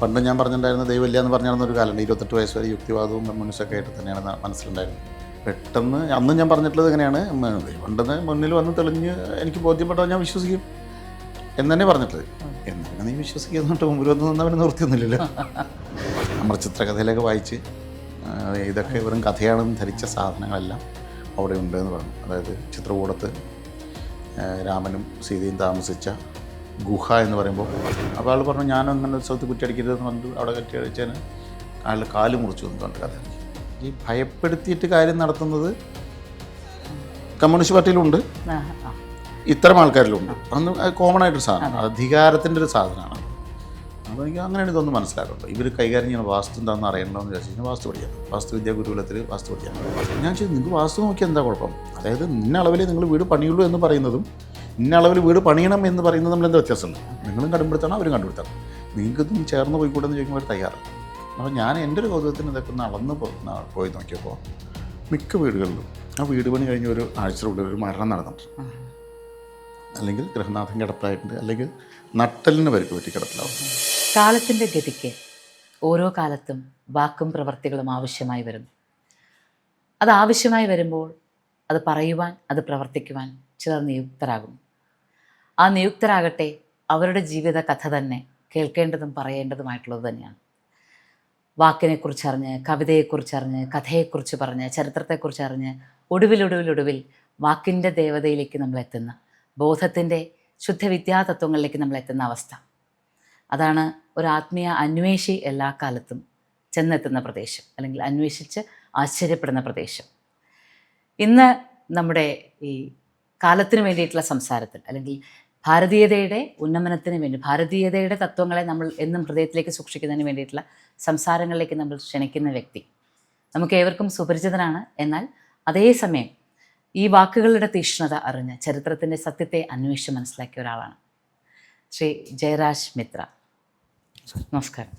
പണ്ട് ഞാൻ പറഞ്ഞിട്ടുണ്ടായിരുന്ന ദൈവമില്ല എന്ന് പറഞ്ഞിരുന്നൊരു കാലമുണ്ട്. 28 വയസ്സ് വരെ യുക്തിവാദവും കമ്മ്യൂണിസ്റ്റൊക്കെ ആയിട്ട് തന്നെയാണ് മനസ്സിലുണ്ടായിരുന്നത്. പെട്ടെന്ന് അന്ന് ഞാൻ പറഞ്ഞിട്ടുള്ളത് എങ്ങനെയാണ്, ദൈവമുണ്ടെന്ന് മുന്നിൽ വന്ന് തെളിഞ്ഞ് എനിക്ക് ബോധ്യപ്പെട്ടാൽ ഞാൻ വിശ്വസിക്കും എന്ന് തന്നെ പറഞ്ഞിട്ടുള്ളത്. എന്തിനാ നീ വിശ്വസിക്കുന്നിട്ട് മുമ്പിൽ വന്ന് നിന്നവന് നിർത്തിയൊന്നുമില്ലല്ലോ. നമ്മൾ ചിത്രകഥയിലൊക്കെ വായിച്ച് ഇതൊക്കെ വെറും കഥയാണെന്ന് ധരിച്ച സാധനങ്ങളെല്ലാം അവിടെ ഉണ്ട് എന്ന് പറഞ്ഞു. അതായത് ചിത്രകൂടത്ത് രാമനും സീതയും താമസിച്ച ഗുഹ എന്ന് പറയുമ്പോൾ അപ്പോൾ ആൾ പറഞ്ഞു ഞാനും അങ്ങനെ സ്ഥലത്ത് കുറ്റിയടിക്കരുതെന്ന് പറഞ്ഞിട്ട് അവിടെ കെട്ടിയടിച്ചതിന് ആളുടെ കാല് മുറിച്ചു എന്ന് പറഞ്ഞിട്ട് കഥ. ഈ ഭയപ്പെടുത്തിയിട്ട് കാര്യം നടത്തുന്നത് കമ്മ്യൂണിസ്റ്റ് പാർട്ടിയിലുണ്ട്, ഇത്തരം ആൾക്കാരിലുണ്ട്. അന്ന് കോമൺ ആയിട്ടൊരു സാധനമാണ്, അധികാരത്തിൻ്റെ ഒരു സാധനമാണ്. അപ്പോൾ എനിക്ക് അങ്ങനെയാണ് ഇതൊന്നും മനസ്സിലാക്കുന്നത്. ഇവർ കൈകാര്യം ചെയ്യുന്ന വാസ്തു എന്താണെന്ന് അറിയണമെന്ന് വിചാരിച്ചു കഴിഞ്ഞാൽ വാസ്തു പഠിക്കാം, വാസ്തുവിദ്യാ ഗുരുകുലത്തിൽ വാസ്തു പഠിക്കാം. ഞാൻ ചോദിച്ചു നിങ്ങൾക്ക് വാസ്തു നോക്കിയാൽ എന്താ കുഴപ്പം? അതായത് ഇന്ന അളവിൽ നിങ്ങൾ വീട് പണിയുള്ളൂ എന്ന് പറയുന്നതും ഇന്ന അളവിൽ വീട് പണിയണം എന്ന് പറയുന്നത് നമ്മൾ എന്താ വ്യത്യാസമുണ്ട്? നിങ്ങളും കണ്ടുപിടുത്തണം, അവരും കണ്ടുപിടുത്തണം. നിങ്ങൾക്ക് ഇതും ചേർന്ന് പോയിക്കൂടെന്ന് ചോദിക്കുമ്പോൾ അവർ തയ്യാറാണ്. അപ്പോൾ ഞാൻ എൻ്റെ ഒരു കൗതുകത്തിന് ഇതൊക്കെ ഒന്ന് അളന്ന് പോയി നോക്കിയപ്പോൾ മിക്ക വീടുകളിലും ആ വീട് പണി കഴിഞ്ഞ ഒരു ആഴ്ചയുടെ ഒരു മരണം നടന്നിട്ടുണ്ട്, അല്ലെങ്കിൽ ഗൃഹനാഥൻ കിടപ്പിലായിട്ടുണ്ട്, അല്ലെങ്കിൽ നട്ടലിന് പരിക്ക് പറ്റി കിടപ്പിലാവും. കാലത്തിൻ്റെ ഗതിക്ക് ഓരോ കാലത്തും വാക്കും പ്രവർത്തികളും ആവശ്യമായി വരുന്നു. അത് ആവശ്യമായി വരുമ്പോൾ അത് പറയുവാൻ, അത് പ്രവർത്തിക്കുവാൻ ചിലർ നിയുക്തരാകും. ആ നിയുക്തരാകട്ടെ അവരുടെ ജീവിത കഥ തന്നെ കേൾക്കേണ്ടതും പറയേണ്ടതുമായിട്ടുള്ളത് തന്നെയാണ്. വാക്കിനെക്കുറിച്ചറിഞ്ഞ്, കവിതയെക്കുറിച്ചറിഞ്ഞ്, കഥയെക്കുറിച്ച് പറഞ്ഞ്, ചരിത്രത്തെക്കുറിച്ചറിഞ്ഞ് ഒടുവിൽ വാക്കിൻ്റെ ദേവതയിലേക്ക് നമ്മൾ എത്തുന്ന, ബോധത്തിൻ്റെ ശുദ്ധവിദ്യാതത്വങ്ങളിലേക്ക് നമ്മൾ എത്തുന്ന അവസ്ഥ. അതാണ് ഒരു ആത്മീയ അന്വേഷി എല്ലാ കാലത്തും ചെന്നെത്തുന്ന പ്രദേശം, അല്ലെങ്കിൽ അന്വേഷിച്ച് ആശ്ചര്യപ്പെടുന്ന പ്രദേശം. ഇന്ന് നമ്മുടെ ഈ കാലത്തിന് വേണ്ടിയിട്ടുള്ള സംസാരത്തിൽ, അല്ലെങ്കിൽ ഭാരതീയതയുടെ ഉന്നമനത്തിന് വേണ്ടി, ഭാരതീയതയുടെ തത്വങ്ങളെ നമ്മൾ എന്നും ഹൃദയത്തിലേക്ക് സൂക്ഷിക്കുന്നതിന് വേണ്ടിയിട്ടുള്ള സംസാരങ്ങളിലേക്ക് നമ്മൾ ക്ഷണിക്കുന്ന വ്യക്തി നമുക്ക് ഏവർക്കും സുപരിചിതനാണ്. എന്നാൽ അതേസമയം ഈ വാക്കുകളുടെ തീക്ഷ്ണത അറിഞ്ഞ് ചരിത്രത്തിൻ്റെ സത്യത്തെ അന്വേഷിച്ച് മനസ്സിലാക്കിയ ഒരാളാണ് ശ്രീ ജയരാജ് മിത്ര. നമസ്കാരം.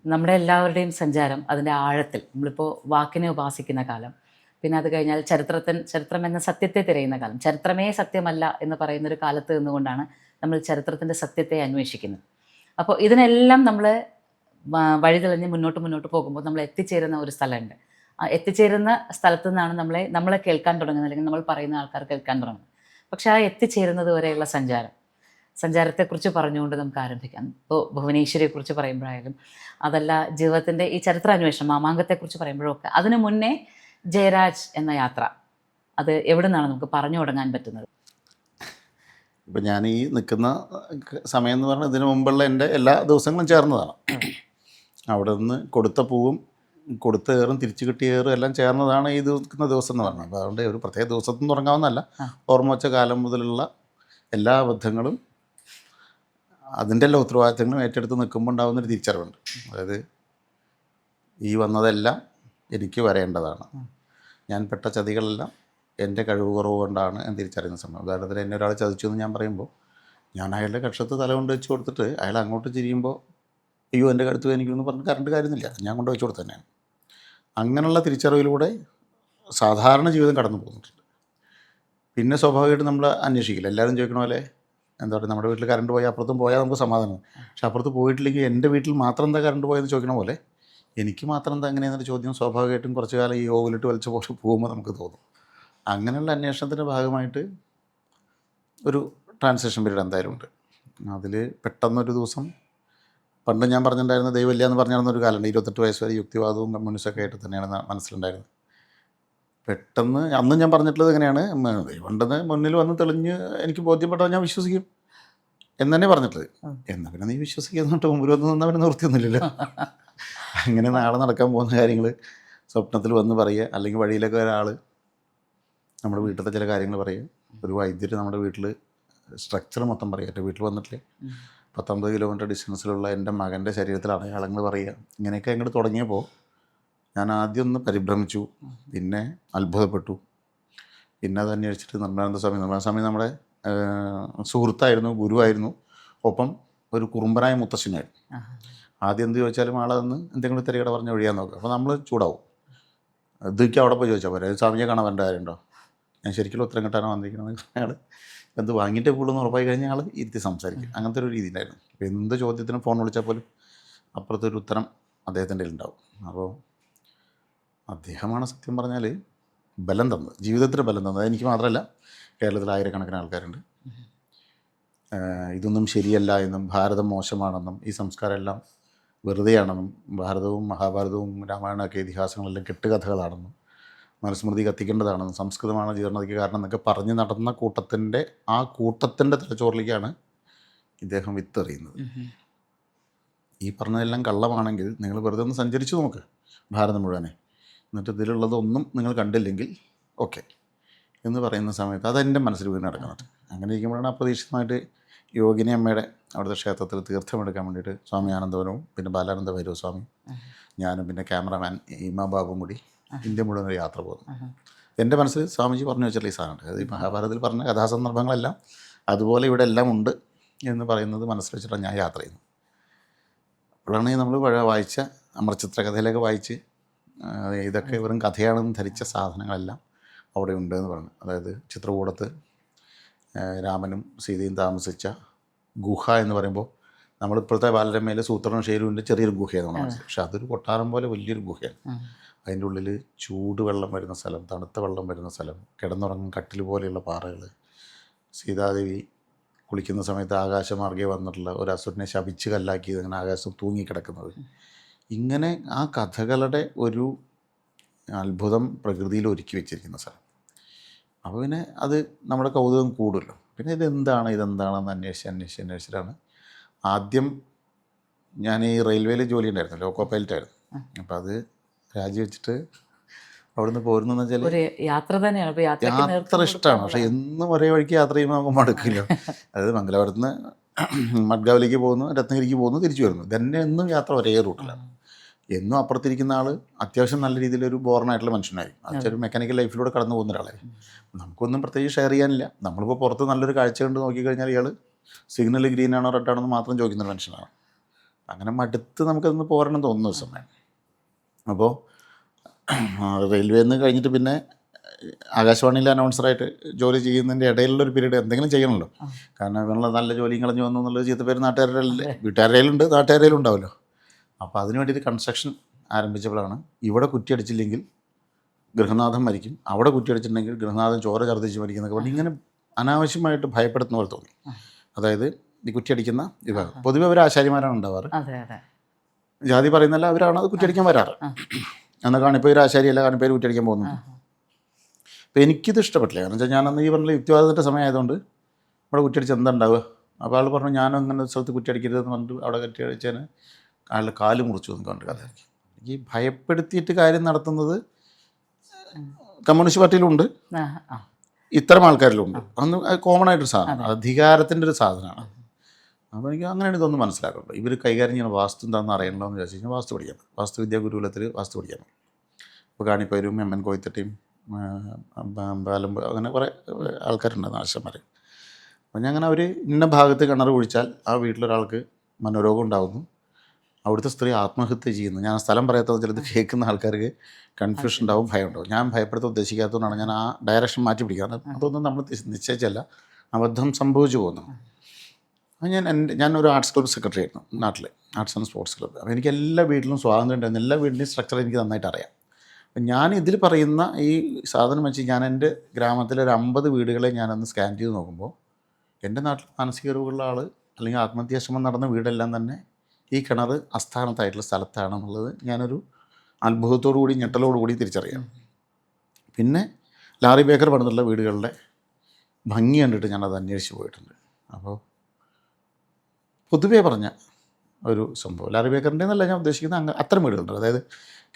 നമ്മുടെ എല്ലാവരുടെയും സഞ്ചാരം അതിൻ്റെ ആഴത്തിൽ, നമ്മളിപ്പോൾ വാക്കിനെ ഉപാസിക്കുന്ന കാലം, പിന്നെ അത് കഴിഞ്ഞാൽ ചരിത്രം എന്ന സത്യത്തെ തിരയുന്ന കാലം, ചരിത്രമേ സത്യമല്ല എന്ന് പറയുന്നൊരു കാലത്ത് നിന്നുകൊണ്ടാണ് നമ്മൾ ചരിത്രത്തിൻ്റെ സത്യത്തെ അന്വേഷിക്കുന്നത്. അപ്പോൾ ഇതിനെല്ലാം നമ്മൾ വഴിതെളിഞ്ഞ് മുന്നോട്ട് പോകുമ്പോൾ നമ്മൾ എത്തിച്ചേരുന്ന ഒരു സ്ഥലമുണ്ട്. ആ എത്തിച്ചേരുന്ന സ്ഥലത്തു നിന്നാണ് നമ്മളെ കേൾക്കാൻ തുടങ്ങുന്നത്, അല്ലെങ്കിൽ നമ്മൾ പറയുന്ന ആൾക്കാർ കേൾക്കാൻ തുടങ്ങുന്നത്. പക്ഷേ ആ എത്തിച്ചേരുന്നത് വരെയുള്ള സഞ്ചാരത്തെക്കുറിച്ച് പറഞ്ഞുകൊണ്ട് നമുക്ക് ആരംഭിക്കാം. ഇപ്പോൾ ഭുവനേശ്വരിയെക്കുറിച്ച് പറയുമ്പോഴായാലും, അതല്ല ജീവിതത്തിൻ്റെ ഈ ചരിത്രാന്വേഷണം മാമാങ്കത്തെക്കുറിച്ച് പറയുമ്പോഴൊക്കെ, അതിനു മുന്നേ ജയരാജ് എന്ന യാത്ര, അത് എവിടെ നിന്നാണ് നമുക്ക് പറഞ്ഞു തുടങ്ങാൻ പറ്റുന്നത്? ഇപ്പം ഞാൻ ഈ നിൽക്കുന്ന സമയം എന്ന് പറഞ്ഞാൽ ഇതിനു മുമ്പുള്ള എൻ്റെ എല്ലാ ദിവസങ്ങളും ചേർന്നതാണ്. അവിടെ നിന്ന് കൊടുത്ത പൂവും കൊടുത്ത ഏറും തിരിച്ചു കിട്ടിയ ഏറും എല്ലാം ചേർന്നതാണ് ഈ നിൽക്കുന്ന ദിവസം എന്ന് പറഞ്ഞത്. അപ്പോൾ അതുകൊണ്ട് ഒരു പ്രത്യേക ദിവസത്തിൽ നിന്ന് തുടങ്ങാവുന്നതല്ല, ഓർമ്മ വെച്ച കാലം മുതലുള്ള എല്ലാ ബന്ധങ്ങളും അതിൻ്റെ എല്ലാ ഉത്തരവാദിത്തങ്ങളും ഏറ്റെടുത്ത് നിൽക്കുമ്പോൾ ഉണ്ടാകുന്നൊരു തിരിച്ചറിവുണ്ട്. അതായത് ഈ വന്നതെല്ലാം എനിക്ക് വരേണ്ടതാണ്, ഞാൻ പെട്ട ചതികളെല്ലാം എൻ്റെ കഴിവ് കുറവ് കൊണ്ടാണ് എന്ന് തിരിച്ചറിയുന്ന സമയം. ഉദാഹരണത്തിന് എന്നെ ഒരാൾ ചതിച്ചു എന്ന് ഞാൻ പറയുമ്പോൾ ഞാൻ അയാളുടെ കക്ഷത്ത് തല കൊണ്ട് വെച്ച് കൊടുത്തിട്ട് അയാൾ അങ്ങോട്ട് ചിരിയുമ്പോൾ അയ്യോ എൻ്റെ കഴുത്ത് വേദനിക്കുമെന്ന് പറഞ്ഞിട്ട് കറണ്ട് കാര്യമൊന്നുമില്ല, ഞാൻ കൊണ്ട് വെച്ച് കൊടുത്ത് തന്നെയാണ്. അങ്ങനെയുള്ള തിരിച്ചറിവിലൂടെ സാധാരണ ജീവിതം കടന്നു പോകുന്നുണ്ട്. പിന്നെ സ്വാഭാവികമായിട്ട് നമ്മൾ അന്വേഷിക്കില്ല. എല്ലാവരും ചോദിക്കണ പോലെ എന്താ പറയുക, നമ്മുടെ വീട്ടിൽ കറണ്ട് പോയാൽ അപ്പുറത്തും പോയാൽ നമുക്ക് സമാധാനമാണ്. പക്ഷെ അപ്പുറത്ത് പോയിട്ടില്ലെങ്കിൽ എൻ്റെ വീട്ടിൽ മാത്രം എന്താ കറണ്ട് പോയെന്ന് ചോദിക്കണ പോലെ എനിക്ക് മാത്രം എന്താ എങ്ങനെയെന്നൊരു ചോദ്യം സ്വാഭാവികമായിട്ടും കുറച്ച് കാലം ഈ ഓവിലിട്ട് വലിച്ച പോലെ പോകുമ്പോൾ നമുക്ക് തോന്നും. അങ്ങനെയുള്ള അന്വേഷണത്തിൻ്റെ ഭാഗമായിട്ട് ഒരു ട്രാൻസിഷൻ പീരീഡ് എന്തായാലും ഉണ്ട്. അതിൽ പെട്ടെന്നൊരു ദിവസം, പണ്ട് ഞാൻ പറഞ്ഞിട്ടുണ്ടായിരുന്ന ദൈവമില്ല എന്ന് പറഞ്ഞിരുന്നൊരു കാലമുണ്ട്. 28 വയസ്സ് വരെ യുക്തിവാദവും കമ്മ്യൂണിസ്റ്റൊക്കെ ആയിട്ട് തന്നെയാണ് മനസ്സിലുണ്ടായിരുന്നത്. പെട്ടെന്ന് അന്ന് ഞാൻ പറഞ്ഞിട്ടുള്ളത് എങ്ങനെയാണ്, ദൈവമുണ്ടെന്ന് മുന്നിൽ വന്ന് തെളിഞ്ഞ് എനിക്ക് ബോധ്യപ്പെട്ടാൽ ഞാൻ വിശ്വസിക്കും എന്ന് തന്നെ പറഞ്ഞിട്ടുള്ളത്. എന്നാൽ പിന്നെ നീ വിശ്വസിക്കുന്നിട്ട് മുമ്പിൽ വന്ന് നിന്നവന് നിർത്തിയൊന്നുമില്ലല്ലോ. അങ്ങനെ നാളെ നടക്കാൻ പോകുന്ന കാര്യങ്ങൾ സ്വപ്നത്തിൽ വന്ന് പറയുക, അല്ലെങ്കിൽ വഴിയിലൊക്കെ ഒരാൾ നമ്മുടെ വീട്ടിലത്തെ ചില കാര്യങ്ങൾ പറയുക, ഒരു വൈദ്യുതി നമ്മുടെ വീട്ടിൽ സ്ട്രക്ചർ മൊത്തം പറയുക, എൻ്റെ വീട്ടിൽ വന്നിട്ടില്ലേ 19 കിലോമീറ്റർ ഡിസ്റ്റൻസിലുള്ള എൻ്റെ മകൻ്റെ ശരീരത്തിൽ അടയാളങ്ങൾ പറയുക. ഇങ്ങനെയൊക്കെ അങ്ങോട്ട് തുടങ്ങിയപ്പോൾ ഞാൻ ആദ്യം ഒന്ന് പരിഭ്രമിച്ചു, പിന്നെ അത്ഭുതപ്പെട്ടു. പിന്നെ അത് അന്വേഷിച്ചിട്ട് നിർമ്മലാനന്ദ സ്വാമി നമ്മുടെ സുഹൃത്തായിരുന്നു, ഗുരുവായിരുന്നു, ഒപ്പം ഒരു കുറുമ്പനായ മുത്തശ്ശനായിരുന്നു. ആദ്യം എന്ത് ചോദിച്ചാലും ആളെന്ന് എന്തെങ്കിലും തിരകട പറഞ്ഞ് ഒഴിയാൻ നോക്കുക. അപ്പോൾ നമ്മൾ ചൂടാവും. ഇതൊക്കെ അവിടെ പോയി ചോദിച്ചാൽ പോരെ, സ്വാമിയെ കാണാൻ വരേണ്ട കാര്യമുണ്ടോ, ഞാൻ ശരിക്കും ഉത്തരം കിട്ടാനോ വന്നിരിക്കണമെന്ന് അയാൾ എന്ത് വാങ്ങിയിട്ടേ പോകുള്ളൂ ഉറപ്പായി കഴിഞ്ഞാൽ ആൾ ഇരുത്തി സംസാരിക്കും. അങ്ങനത്തെ ഒരു രീതിയിലായിരുന്നു. അപ്പോൾ എന്ത് ചോദ്യത്തിനും ഫോൺ വിളിച്ചാൽ പോലും അപ്പുറത്തൊരു ഉത്തരം അദ്ദേഹത്തിൻ്റെ ഉണ്ടാവും. അപ്പോൾ അദ്ദേഹമാണ് സത്യം പറഞ്ഞാൽ ബലം തന്നത്, ജീവിതത്തിന് ബലം തന്നത്. എനിക്ക് മാത്രമല്ല, കേരളത്തിൽ ആയിരക്കണക്കിന് ആൾക്കാരുണ്ട്. ഇതൊന്നും ശരിയല്ല എന്നും ഭാരതം മോശമാണെന്നും ഈ സംസ്കാരമെല്ലാം വെറുതെയാണെന്നും ഭാരതവും മഹാഭാരതവും രാമായണമൊക്കെ ഇതിഹാസങ്ങളെല്ലാം കെട്ടുകഥകളാണെന്നും മനുസ്മൃതി കത്തിക്കേണ്ടതാണെന്നും സംസ്കൃതമാണ് ജീർണതയ്ക്ക് കാരണം എന്നൊക്കെ പറഞ്ഞ് നടന്ന കൂട്ടത്തിൻ്റെ തലച്ചോറിലേക്കാണ് ഇദ്ദേഹം വിത്തെറിയുന്നത്. ഈ പറഞ്ഞതെല്ലാം കള്ളമാണെങ്കിൽ നിങ്ങൾ വെറുതെ ഒന്ന് സഞ്ചരിച്ച് നോക്ക് ഭാരതം മുഴുവനെ, എന്നിട്ട് ഇതിലുള്ളതൊന്നും നിങ്ങൾ കണ്ടില്ലെങ്കിൽ ഓക്കെ എന്ന് പറയുന്ന സമയത്ത് അതെൻ്റെ മനസ്സിൽ വീണ് നടക്കുന്നുണ്ട്. അങ്ങനെ ഇരിക്കുമ്പോഴാണ് അപ്രതീക്ഷിതമായിട്ട് യോഗിനി അമ്മയുടെ അവിടുത്തെ ക്ഷേത്രത്തിൽ തീർത്ഥമെടുക്കാൻ വേണ്ടിയിട്ട് സ്വാമി ആനന്ദവനവും പിന്നെ ബാലാനന്ദ ഭൈരവ സ്വാമി, ഞാനും പിന്നെ ക്യാമറാമാൻ ഇമാ ബാബും കൂടി ഇന്ത്യ മുഴുവൻ ഒരു യാത്ര പോകുന്നു. എൻ്റെ മനസ്സിൽ സ്വാമിജി പറഞ്ഞു വെച്ചിട്ടുള്ള ഈ സാധനമുണ്ട്. അത് ഈ മഹാഭാരതത്തിൽ പറഞ്ഞ കഥാസന്ദർഭങ്ങളെല്ലാം അതുപോലെ ഇവിടെ എല്ലാം ഉണ്ട് എന്ന് പറയുന്നത് മനസ്സിൽ വെച്ചിട്ടാണ് ഞാൻ യാത്ര ചെയ്യുന്നത്. അപ്പോഴാണ് നമ്മൾ വായിച്ച അമർചിത്ര കഥയിലൊക്കെ വായിച്ച് ഇതൊക്കെ വെറും കഥയാണെന്ന് ധരിച്ച സാധനങ്ങളെല്ലാം അവിടെ ഉണ്ട് എന്ന് പറഞ്ഞു. അതായത് ചിത്രകൂടത്ത് രാമനും സീതയും താമസിച്ച ഗുഹ എന്ന് പറയുമ്പോൾ നമ്മളിപ്പോഴത്തെ ബാലരമയിൽ സൂത്രനും ഷേരുവിൻ്റെ ചെറിയൊരു ഗുഹയാണ് നമ്മൾ മനസ്സിലായി. പക്ഷെ അതൊരു കൊട്ടാരം പോലെ വലിയൊരു ഗുഹയാണ്. അതിൻ്റെ ഉള്ളിൽ ചൂട് വെള്ളം വരുന്ന സ്ഥലം, തണുത്ത വെള്ളം വരുന്ന സ്ഥലം, കിടന്നുറങ്ങും കട്ടിൽ പോലെയുള്ള പാറകൾ, സീതാദേവി കുളിക്കുന്ന സമയത്ത് ആകാശമാർഗ്ഗെ വന്നിട്ടുള്ള ഒരു അസുരനെ ശപിച്ച് കല്ലാക്കി അങ്ങനെ ആകാശം തൂങ്ങിക്കിടക്കുന്നത്, ഇങ്ങനെ ആ കഥകളുടെ ഒരു അത്ഭുതം പ്രകൃതിയിൽ ഒരുക്കി വെച്ചിരിക്കുന്ന സ്ഥലം. അപ്പോൾ പിന്നെ അത് നമ്മുടെ കൗതുകം കൂടുമല്ലോ. പിന്നെ ഇതെന്താണെന്ന് അന്വേഷിച്ചിട്ടാണ് ആദ്യം ഞാൻ ഈ റെയിൽവേയിൽ ജോലി ഉണ്ടായിരുന്നു, ലോക്കോ പൈലറ്റായിരുന്നു. അപ്പോൾ അത് രാജിവെച്ചിട്ട് അവിടുന്ന് പോരുന്നതെന്ന് വെച്ചാൽ ഒരു യാത്ര തന്നെയാണ്. യാത്ര ഇഷ്ടമാണ്, പക്ഷേ എന്നും ഒരേ വഴിക്ക് യാത്ര ചെയ്യുമ്പോൾ നമുക്ക് മടുക്കില്ല. അതായത് മംഗലാപുരത്ത് നിന്ന് മഡ്ഗാവിലേക്ക് പോകുന്നു, രത്നഗിരിക്ക് പോകുന്നു, തിരിച്ചു വരുന്നു. ഇതന്നെ എന്നും യാത്ര ഒരേ റൂട്ടിലാണ്. എന്നും അപ്പുറത്തിരിക്കുന്ന ആൾ അത്യാവശ്യം നല്ല രീതിയിലൊരു ബോർണായിട്ടുള്ള മനുഷ്യനായിരിക്കും. അതൊരു മെക്കാനിക്കൽ ലൈഫിലൂടെ കടന്നു പോകുന്ന ഒരാളായിരിക്കും. നമുക്കൊന്നും പ്രത്യേകിച്ച് ഷെയർ ചെയ്യാനില്ല. നമ്മളിപ്പോൾ പുറത്ത് നല്ലൊരു കാഴ്ച കണ്ട് നോക്കിക്കഴിഞ്ഞാൽ ഇയാൾ സിഗ്നൽ ഗ്രീൻ ആണോ റെഡ് ആണോ എന്ന് മാത്രം ചോദിക്കുന്നൊരു മനുഷ്യനാണ്. അങ്ങനെ മടുത്ത് നമുക്കതൊന്ന് പോരണം തോന്നുന്ന ദിവസം. അപ്പോൾ റെയിൽവേയിൽ നിന്ന് കഴിഞ്ഞിട്ട് പിന്നെ ആകാശവാണിയിൽ അനൗൺസറായിട്ട് ജോലി ചെയ്യുന്നതിൻ്റെ ഇടയിലുള്ളൊരു പീരീഡ് എന്തെങ്കിലും ചെയ്യണമല്ലോ. കാരണം ഇവനുള്ള നല്ല ജോലിയും കളഞ്ഞു വന്നു എന്നുള്ളത് ചീത്തപ്പേര് വീട്ടുകാരുടെയിലുണ്ട്, നാട്ടുകാരുടെയിലും ഉണ്ടാവുമല്ലോ. അപ്പോൾ അതിന് വേണ്ടിയിട്ട് കൺസ്ട്രക്ഷൻ ആരംഭിച്ചപ്പോഴാണ് ഇവിടെ കുറ്റിയടിച്ചില്ലെങ്കിൽ ഗൃഹനാഥൻ മരിക്കും, അവിടെ കുറ്റിയടിച്ചിട്ടുണ്ടെങ്കിൽ ഗൃഹനാഥൻ ചോര ഛർദ്ദിച്ച് മരിക്കും എന്നൊക്കെ പറഞ്ഞ് ഇങ്ങനെ അനാവശ്യമായിട്ട് ഭയപ്പെടുത്തുന്ന പോലെ തോന്നി. അതായത് ഈ കുറ്റിയടിക്കുന്ന വിഭാഗം പൊതുവെ അവർ ആശാരിമാരാണ് ഉണ്ടാവാറ്. ജാതി പറയുന്നല്ല, അവരാണ് അത് കുറ്റിയടിക്കാൻ വരാറ്. എന്നാൽ കാണിപ്പേര് ആശാരിയല്ല, കാണിപ്പേര് കുറ്റിയടിക്കാൻ പോകുന്നുണ്ട്. അപ്പോൾ എനിക്കിത് ഇഷ്ടപ്പെട്ടില്ല. കാരണം വെച്ചാൽ ഞാനന്ന് ഈ പറഞ്ഞ യുക്തിവാദത്തിൻ്റെ സമയമായതുകൊണ്ട് ഇവിടെ കുറ്റിയടിച്ച് എന്താ ഉണ്ടാവുക. അപ്പോൾ ആൾ പറഞ്ഞു ഞാനങ്ങനെ സ്ഥലത്ത് കുറ്റിയടിക്കരുതെന്ന് പറഞ്ഞിട്ട് അവിടെ കുറ്റിയടിച്ചതിന് ആളുടെ കാല് മുറിച്ചു എന്ന് കണ്ട് കഥ. ഈ ഭയപ്പെടുത്തിയിട്ട് കാര്യം നടത്തുന്നത് കമ്മ്യൂണിസ്റ്റ് പാർട്ടിയിലുണ്ട്, ഇത്തരം ആൾക്കാരിലുണ്ട്. അന്ന് കോമൺ ആയിട്ടൊരു സാധനം, അധികാരത്തിൻ്റെ ഒരു സാധനമാണ്. അപ്പോൾ എനിക്ക് അങ്ങനെയാണ് ഇതൊന്നും മനസ്സിലാക്കുള്ളൂ. ഇവർ കൈകാര്യം ചെയ്യുന്ന വാസ്തു എന്താണെന്ന് അറിയണമല്ലോ എന്ന് വിചാരിച്ചു കഴിഞ്ഞാൽ വാസ്തു പഠിക്കണം. വാസ്തുവിദ്യാ ഗുരുകുലത്തിൽ വാസ്തു പഠിക്കണം. ഇപ്പോൾ കാണിപ്പേരും എം.എൻ. കോയത്തട്ടിയും പാലമ്പ് അങ്ങനെ കുറേ ആൾക്കാരുണ്ട്, ആശന്മാർ. അപ്പോൾ ഞാൻ അങ്ങനെ അവർ ഇന്ന ഭാഗത്ത് കിണർ കുഴിച്ചാൽ ആ വീട്ടിലൊരാൾക്ക് മനോരോഗം ഉണ്ടാകുന്നു, അവിടുത്തെ സ്ത്രീ ആത്മഹത്യ ചെയ്യുന്നു. ഞാൻ സ്ഥലം പറയാത്തത് ചിലത് കേൾക്കുന്ന ആൾക്കാർക്ക് കൺഫ്യൂഷൻ ഉണ്ടാവും, ഭയം ഉണ്ടാവും. ഞാൻ ഭയപ്പെടുത്താൻ ഉദ്ദേശിക്കാത്തതുകൊണ്ടാണ് ഞാൻ ആ ഡയറക്ഷൻ മാറ്റി പിടിക്കുന്നത്. അതൊന്നും നമ്മൾ നിശ്ചയിച്ചല്ല, അബദ്ധം സംഭവിച്ചു പോകുന്നു. ഞാനൊരു ആർട്സ് ക്ലബ്ബ് സെക്രട്ടറി ആയിരുന്നു നാട്ടിൽ, ആർട്സ് ആൻഡ് സ്പോർട്സ് ക്ലബ്ബ്. അപ്പോൾ എനിക്ക് എല്ലാ വീട്ടിലും സ്വാതന്ത്ര്യം ഉണ്ടായിരുന്നു, എല്ലാ വീടിൻ്റെയും സ്ട്രക്ചർ എനിക്ക് നന്നായിട്ട് അറിയാം. അപ്പം ഞാൻ ഇതിൽ പറയുന്ന ഈ സാധനം വെച്ച് ഞാൻ എൻ്റെ ഗ്രാമത്തിലെ ഒരു 50 വീടുകളെ ഞാനൊന്ന് സ്കാൻ ചെയ്ത് നോക്കുമ്പോൾ എൻ്റെ നാട്ടിൽ മാനസിക രോഗമുള്ള ആൾ അല്ലെങ്കിൽ ആത്മഹത്യാശ്രമം നടന്ന വീടെല്ലാം തന്നെ ഈ കിണർ അസ്ഥാനത്തായിട്ടുള്ള സ്ഥലത്താണെന്നുള്ളത് ഞാനൊരു അത്ഭുതത്തോടു കൂടി ഞെട്ടലോടുകൂടി തിരിച്ചറിയാം. പിന്നെ ലാറി ബേക്കർ പണിതുള്ള വീടുകളുടെ ഭംഗി കണ്ടിട്ട് ഞാനത് അന്വേഷിച്ച് പോയിട്ടുണ്ട്. അപ്പോൾ പൊതുവേ പറഞ്ഞ ഒരു സംഭവം ലാറി ബേക്കറിൻ്റെ എന്നല്ല ഞാൻ ഉദ്ദേശിക്കുന്നത്, അത്തരം വീടുകളുണ്ട്. അതായത്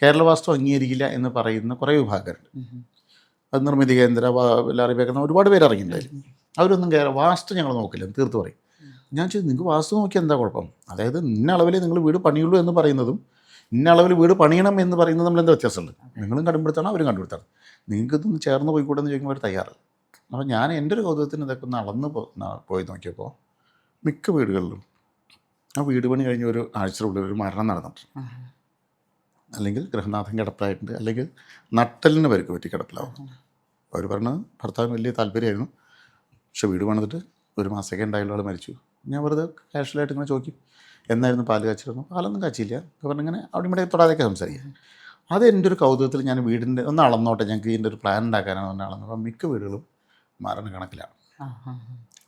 കേരള വാസ്തു അംഗീകരിക്കില്ല എന്ന് പറയുന്ന കുറേ വിഭാഗക്കാരുണ്ട്. അത് നിർമ്മിതി കേന്ദ്ര ലാറി ബേക്കർ ഒരുപാട് പേര് ഇറങ്ങിയിട്ടുണ്ടായിരുന്നു. അവരൊന്നും വാസ്തു ഞങ്ങൾ നോക്കില്ല തീർത്ത് പറയും. ഞാൻ ചോദിച്ചു നിങ്ങൾക്ക് വാസ്തു നോക്കിയാൽ എന്താ കുഴപ്പം? അതായത് ഇന്ന അളവിൽ നിങ്ങൾ വീട് പണിയുള്ളൂ എന്ന് പറയുന്നതും ഇന്ന അളവിൽ വീട് പണിയണം എന്ന് പറയുന്നത് നമ്മൾ എന്താ വ്യത്യാസമുണ്ട്? നിങ്ങളും കണ്ടുപിടുത്താണ്, അവരും കണ്ടുപിടുത്താണ്. നിങ്ങൾക്ക് ഇതൊന്ന് ചേർന്ന് പോയിക്കൂടെ എന്ന് ചോദിക്കുമ്പോൾ അവർ തയ്യാറല്ല. അപ്പോൾ ഞാൻ എൻ്റെ ഒരു കൗതുകത്തിന് ഇതൊക്കെ ഒന്ന് അളന്ന് പോയി നോക്കിയപ്പോൾ മിക്ക വീടുകളിലും ആ വീട് പണി കഴിഞ്ഞ ഒരു ആഴ്ചയുടെ ഒരു മരണം നടന്നിട്ടുണ്ട്, അല്ലെങ്കിൽ ഗൃഹനാഥൻ കിടപ്പിലായിട്ടുണ്ട്, അല്ലെങ്കിൽ നട്ടലിന് പരിക്ക് പറ്റി കിടപ്പിലാവുന്നു. അവർ പറഞ്ഞത് ഭർത്താവിന് വലിയ താല്പര്യമായിരുന്നു, പക്ഷെ വീട് പണിതിട്ട് 1 മാസമൊക്കെ ഉണ്ടായുള്ള ആൾ മരിച്ചു. ഞാൻ വെറുതെ കാഷ്വലായിട്ട് ഇങ്ങനെ ചോദിക്കും, എന്നായിരുന്നു പാല് കാച്ചിരുന്നു? പാലൊന്നും കാച്ചില്ല പറഞ്ഞിങ്ങനെ അവിടെ ഇവിടെ തൊടാതെയൊക്കെ സംസാരിക്കുക. അത് എൻ്റെ ഒരു കൗതുകത്തിൽ ഞാൻ വീടിൻ്റെ ഒന്ന് അളന്നോട്ടെ, ഞങ്ങൾക്ക് ഇതിൻ്റെ ഒരു പ്ലാൻ ഉണ്ടാക്കാനാണ് ഒന്ന് അളന്നത്. അപ്പം മിക്ക വീടുകളും മരണക്കണക്കിലാണ്.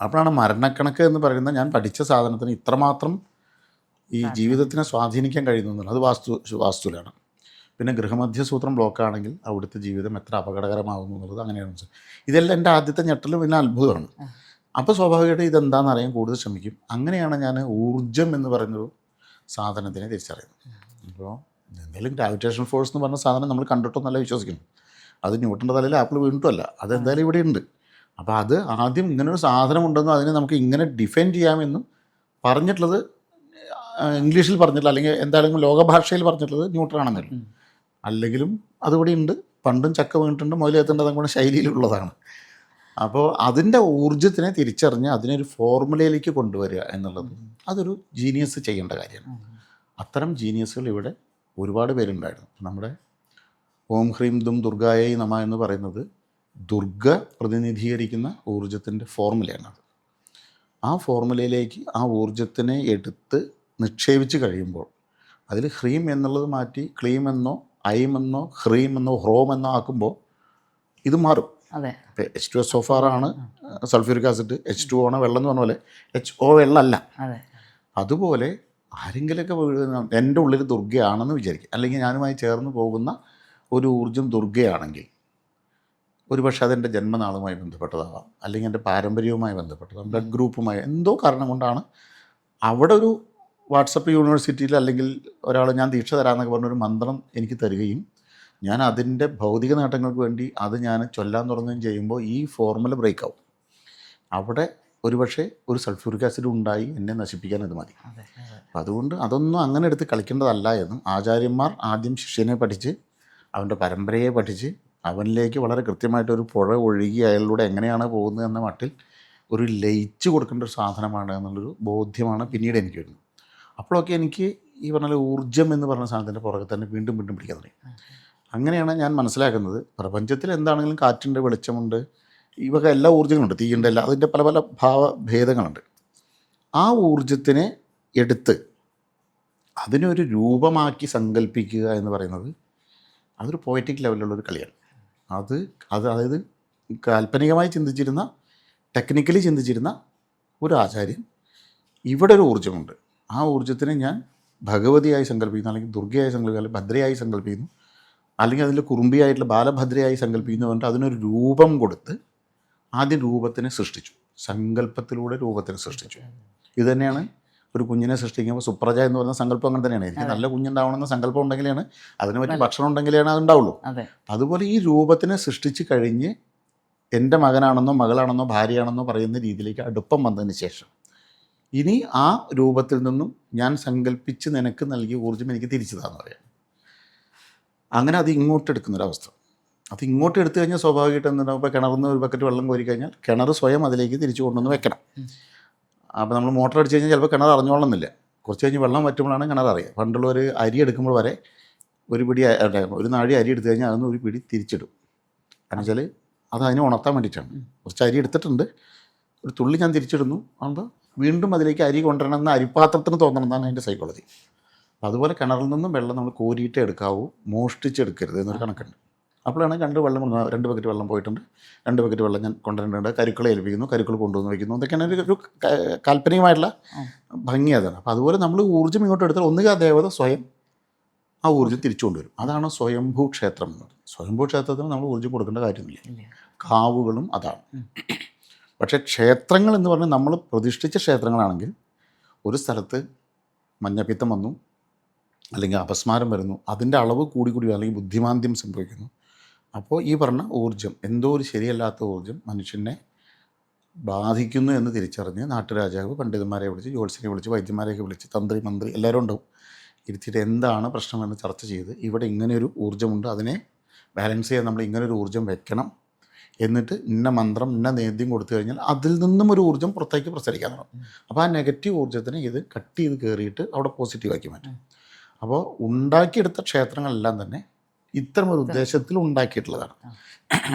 അപ്പോഴാണ് മരണക്കണക്ക് എന്ന് പറയുന്നത് ഞാൻ പഠിച്ച സാധനത്തിന് ഇത്രമാത്രം ഈ ജീവിതത്തിനെ സ്വാധീനിക്കാൻ കഴിയുന്നു എന്നുള്ളത്. അത് വാസ്തുവിലാണ്. പിന്നെ ഗൃഹമധ്യസൂത്രം ബ്ലോക്കാണെങ്കിൽ അവിടുത്തെ ജീവിതം എത്ര അപകടകരമാകുന്നു എന്നുള്ളത് അങ്ങനെയാണ് മനസ്സിലാക്കുക. ഇതെല്ലാം എൻ്റെ ആദ്യത്തെ ഞെട്ടലും പിന്നെ അത്ഭുതമാണ്. അപ്പോൾ സ്വാഭാവികമായിട്ട് ഇതെന്താണെന്ന് അറിയാൻ കൂടുതൽ ശ്രമിക്കും. അങ്ങനെയാണ് ഞാൻ ഊർജം എന്ന് പറയുന്നൊരു സാധനത്തിനെ തിരിച്ചറിയുന്നത്. അപ്പോൾ എന്തെങ്കിലും ഗ്രാവിറ്റേഷൻ ഫോഴ്സ് എന്ന് പറഞ്ഞ സാധനം നമ്മൾ കണ്ടിട്ടൊന്നല്ല വിശ്വസിക്കുന്നു. അത് ന്യൂട്ടൻ്റെ തലയിൽ ആപ്പിൾ വീണിട്ടുമല്ല, അതെന്തായാലും ഇവിടെ ഉണ്ട്. അപ്പോൾ അത് ആദ്യം ഇങ്ങനൊരു സാധനം ഉണ്ടെന്നും അതിനെ നമുക്ക് ഇങ്ങനെ ഡിഫൈൻ ചെയ്യാമെന്നും പറഞ്ഞിട്ടുള്ളത് ഇംഗ്ലീഷിൽ പറഞ്ഞിട്ടില്ല, അല്ലെങ്കിൽ എന്തായാലും ലോകഭാഷയിൽ പറഞ്ഞിട്ടുള്ളത് ന്യൂട്ടനാണെന്നല്ല. അല്ലെങ്കിലും അതുകൂടി ഉണ്ട്. പണ്ടും ചക്ക വീണിട്ടുണ്ട്, മുതലെത്തേണ്ടത് കൂടെ ശൈലിയിലുള്ളതാണ്. അപ്പോൾ അതിൻ്റെ ഊർജ്ജത്തിനെ തിരിച്ചറിഞ്ഞ് അതിനൊരു ഫോർമുലയിലേക്ക് കൊണ്ടുവരിക എന്നുള്ളത് അതൊരു ജീനിയസ് ചെയ്യേണ്ട കാര്യമാണ്. അത്തരം ജീനിയസുകൾ ഇവിടെ ഒരുപാട് പേരുണ്ടായിരുന്നു. നമ്മുടെ ഓം ഹ്രീം ദും ദുർഗായൈ നമഃ എന്ന് പറയുന്നത് ദുർഗ പ്രതിനിധീകരിക്കുന്ന ഊർജ്ജത്തിൻ്റെ ഫോർമുലയാണത്. ആ ഫോർമുലയിലേക്ക് ആ ഊർജ്ജത്തിനെ എടുത്ത് നിക്ഷേപിച്ച് കഴിയുമ്പോൾ അതിൽ ഹ്രീം എന്നുള്ളത് മാറ്റി ക്ലീം എന്നോ ഐം എന്നോ ഹ്രീം എന്നോ ഹ്രോം എന്നോ ആക്കുമ്പോൾ ഇത് മാറും. ഇപ്പോൾ H2SO4 ആണ് സൾഫ്യൂരിക് ആസിഡ്, H2O ആണ് വെള്ളം എന്ന് പറഞ്ഞ പോലെ HO വെള്ളമല്ല. അതുപോലെ ആരെങ്കിലുമൊക്കെ എൻ്റെ ഉള്ളിൽ ദുർഗയാണെന്ന് വിചാരിക്കും, അല്ലെങ്കിൽ ഞാനുമായി ചേർന്ന് പോകുന്ന ഒരു ഊർജ്ജം ദുർഗയാണെങ്കിൽ ഒരുപക്ഷെ അതെൻ്റെ ജന്മനാളുമായി ബന്ധപ്പെട്ടതാവാം, അല്ലെങ്കിൽ എൻ്റെ പാരമ്പര്യവുമായി ബന്ധപ്പെട്ടതാവാം, ബ്ലഡ് ഗ്രൂപ്പുമായി എന്തോ കാരണം കൊണ്ടാണ് അവിടെ ഒരു വാട്സപ്പ് യൂണിവേഴ്സിറ്റിയിൽ അല്ലെങ്കിൽ ഒരാൾ ഞാൻ ദീക്ഷ തരാമെന്നൊക്കെ പറഞ്ഞൊരു മന്ത്രം എനിക്ക് തരികയും ഞാൻ അതിൻ്റെ ഭൗതിക നേട്ടങ്ങൾക്ക് വേണ്ടി അത് ഞാൻ ചൊല്ലാൻ തുടങ്ങുകയും ചെയ്യുമ്പോൾ ഈ ഫോർമുല ബ്രേക്ക് ആവും. അവിടെ ഒരുപക്ഷെ ഒരു സൾഫ്യൂരിക് ആസിഡ് ഉണ്ടായി എന്നെ നശിപ്പിക്കാൻ ഇത് മതി. അപ്പം അതുകൊണ്ട് അതൊന്നും അങ്ങനെ എടുത്ത് കളിക്കേണ്ടതല്ല എന്നും ആചാര്യന്മാർ ആദ്യം ശിഷ്യനെ പഠിച്ച് അവൻ്റെ പരമ്പരയെ പഠിച്ച് അവനിലേക്ക് വളരെ കൃത്യമായിട്ടൊരു പുഴ ഒഴുകി അയാളിലൂടെ എങ്ങനെയാണ് പോകുന്നത് എന്ന മട്ടിൽ ഒരു ലയിച്ച് കൊടുക്കേണ്ട ഒരു സാധനമാണ് എന്നുള്ളൊരു ബോധ്യമാണ് പിന്നീട് എനിക്ക് വരുന്നത്. അപ്പോഴൊക്കെ എനിക്ക് ഈ പറഞ്ഞ ഊർജ്ജം എന്ന് പറഞ്ഞ സാധനത്തിൻ്റെ പുറകെ തന്നെ വീണ്ടും വീണ്ടും പിടിക്കാൻ തുടങ്ങി. അങ്ങനെയാണ് ഞാൻ മനസ്സിലാക്കുന്നത് പ്രപഞ്ചത്തിൽ എന്താണെങ്കിലും കാറ്റുണ്ട്, വെളിച്ചമുണ്ട്, ഈ വക എല്ലാ ഊർജ്ജങ്ങളുണ്ട്, തീയുണ്ട്, എല്ലാം അതിൻ്റെ പല പല ഭാവഭേദങ്ങളുണ്ട്. ആ ഊർജ്ജത്തിനെ എടുത്ത് അതിനൊരു രൂപമാക്കി സങ്കല്പിക്കുക എന്ന് പറയുന്നത് അതൊരു പോയറ്റിക് ലെവലിലുള്ളൊരു കളിയാണ്. അതായത് കാൽപ്പനികമായി ചിന്തിച്ചിരുന്ന, ടെക്നിക്കലി ചിന്തിച്ചിരുന്ന ഒരു ആചാര്യൻ ഇവിടെ ഒരു ഊർജ്ജമുണ്ട്, ആ ഊർജ്ജത്തിനെ ഞാൻ ഭഗവതിയായി സങ്കല്പിക്കുന്നു, അല്ലെങ്കിൽ ദുർഗയായി സങ്കല്പിക്കുന്നു, അല്ലെങ്കിൽ ഭദ്രയായി സങ്കല്പിക്കുന്നു, അല്ലെങ്കിൽ അതിൽ കുറുമ്പിയായിട്ടുള്ള ബാലഭദ്രയായി സങ്കല്പിക്കുന്നു. പറഞ്ഞിട്ട് അതിനൊരു രൂപം കൊടുത്ത് ആദ്യം രൂപത്തിനെ സൃഷ്ടിച്ചു, സങ്കല്പത്തിലൂടെ രൂപത്തിനെ സൃഷ്ടിച്ചു. ഇത് തന്നെയാണ് ഒരു കുഞ്ഞിനെ സൃഷ്ടിക്കുമ്പോൾ സുപ്രജ എന്ന് പറയുന്ന സങ്കല്പം അങ്ങനെ തന്നെയാണ്. എനിക്ക് നല്ല കുഞ്ഞുണ്ടാവണമെന്ന സങ്കല്പം ഉണ്ടെങ്കിലാണ്, അതിന് പറ്റി ഭക്ഷണം ഉണ്ടെങ്കിലാണ് അതുണ്ടാവുള്ളൂ. അതുപോലെ ഈ രൂപത്തിനെ സൃഷ്ടിച്ച് കഴിഞ്ഞ് എൻ്റെ മകനാണെന്നോ മകളാണെന്നോ ഭാര്യയാണെന്നോ പറയുന്ന രീതിയിലേക്ക് അടുപ്പം വന്നതിന് ശേഷം ഇനി ആ രൂപത്തിൽ നിന്നും ഞാൻ സങ്കല്പിച്ച് നിനക്ക് നൽകിയ ഊർജ്ജം എനിക്ക് തിരിച്ചു താന്ന് പറയാം. അങ്ങനെ അത് ഇങ്ങോട്ട് എടുക്കുന്നൊരവസ്ഥ. അത് ഇങ്ങോട്ട് എടുത്തു കഴിഞ്ഞാൽ സ്വാഭാവികമായിട്ട് എന്തുണ്ടാവും? ഇപ്പോൾ കിണറിന്ന് ഒരു ബക്കറ്റ് വെള്ളം കോരി കഴിഞ്ഞാൽ കിണർ സ്വയം അതിലേക്ക് തിരിച്ചു കൊണ്ടുവന്ന് വെക്കണം. അപ്പോൾ നമ്മൾ മോട്ടർ അടിച്ച് കഴിഞ്ഞാൽ ചിലപ്പോൾ കിണർ അറിഞ്ഞോളണമെന്നില്ല, കുറച്ച് കഴിഞ്ഞ് വെള്ളം വറ്റുമ്പോഴാണ് കിണർ അറിയുക. പണ്ടുള്ള ഒരു അരി എടുക്കുമ്പോൾ വരെ ഒരു നാഴി അരി എടുത്തു കഴിഞ്ഞാൽ അതൊന്ന് ഒരു പിടി തിരിച്ചിടും. കാരണം വെച്ചാൽ അത് അതിനെ ഉണർത്താൻ വേണ്ടിയിട്ടാണ്. കുറച്ച് അരി എടുത്തിട്ടുണ്ട്, ഒരു തുള്ളി ഞാൻ തിരിച്ചിടുന്നു, ആകുമ്പോൾ വീണ്ടും അതിലേക്ക് അരി കൊണ്ടുവരണമെന്ന് അരിപ്പാത്രത്തിന് തോന്നണം എന്നാണ് അതിൻ്റെ സൈക്കോളജി. അതുപോലെ കിണറിൽ നിന്നും വെള്ളം നമ്മൾ കോരിയിട്ടേ എടുക്കാവൂ, മോഷ്ടിച്ചെടുക്കരുത് എന്നൊരു കണക്കുണ്ട്. അപ്പോഴാണ് 2 ബക്കറ്റ് വെള്ളം പോയിട്ടുണ്ട്, 2 ബക്കറ്റ് വെള്ളം ഞാൻ കൊണ്ടുവരേണ്ടത്, കരുക്കളെ ഏൽപ്പിക്കുന്നു, കരുക്കൾ കൊണ്ടുവന്ന് വയ്ക്കുന്നു, അതൊക്കെയാണ് ഒരു കാൽപ്പനികമായിട്ടുള്ള ഭംഗി അതാണ്. അപ്പോൾ അതുപോലെ നമ്മൾ ഊർജ്ജം ഇങ്ങോട്ട് എടുത്താൽ ഒന്നുകിൽ ആ ദേവത സ്വയം ആ ഊർജ്ജം തിരിച്ചു കൊണ്ടുവരും. അതാണ് സ്വയംഭൂ ക്ഷേത്രം എന്നത്. സ്വയംഭൂ ക്ഷേത്രത്തിന് നമ്മൾ ഊർജ്ജം കൊടുക്കേണ്ട കാര്യമില്ല. കാവുകളും അതാണ്. പക്ഷേ ക്ഷേത്രങ്ങൾ എന്ന് പറഞ്ഞാൽ നമ്മൾ പ്രതിഷ്ഠിച്ച ക്ഷേത്രങ്ങളാണെങ്കിൽ ഒരു സ്ഥലത്ത് മഞ്ഞപ്പിത്തം വന്നു, അല്ലെങ്കിൽ അപസ്മാരം വരുന്നു, അതിൻ്റെ അളവ് കൂടി അല്ലെങ്കിൽ ബുദ്ധിമാന്ദ്യം സംഭവിക്കുന്നു. അപ്പോൾ ഈ പറഞ്ഞ ഊർജ്ജം, എന്തോ ഒരു ശരിയല്ലാത്ത ഊർജ്ജം മനുഷ്യനെ ബാധിക്കുന്നു എന്ന് തിരിച്ചറിഞ്ഞ് നാട്ടുരാജാവ് പണ്ഡിതന്മാരെ വിളിച്ച്, ജ്യോത്സ്യനെ വിളിച്ച്, വൈദ്യന്മാരെയൊക്കെ വിളിച്ച്, തന്ത്രി മന്ത്രി എല്ലാവരും ഉണ്ടാവും, ഇരുത്തിയിട്ട് എന്താണ് പ്രശ്നമെന്ന് ചർച്ച ചെയ്ത് ഇവിടെ ഇങ്ങനെയൊരു ഊർജ്ജമുണ്ട്, അതിനെ ബാലൻസ് ചെയ്യാൻ നമ്മൾ ഇങ്ങനൊരു ഊർജ്ജം വെക്കണം, എന്നിട്ട് ഇന്ന മന്ത്രം ഇന്ന നേദ്യം കൊടുത്തു കഴിഞ്ഞാൽ അതിൽ നിന്നും ഒരു ഊർജ്ജം പുറത്തേക്ക് പ്രസരിക്കാൻ തുടങ്ങും. അപ്പോൾ ആ നെഗറ്റീവ് ഊർജ്ജത്തിനെ ഇത് കട്ട് ചെയ്ത് കയറിയിട്ട് അവിടെ പോസിറ്റീവാക്കി മാറ്റും. അപ്പോൾ ഉണ്ടാക്കിയെടുത്ത ക്ഷേത്രങ്ങളെല്ലാം തന്നെ ഇത്തരം ഒരു ഉദ്ദേശത്തിൽ ഉണ്ടാക്കിയിട്ടുള്ളതാണ്.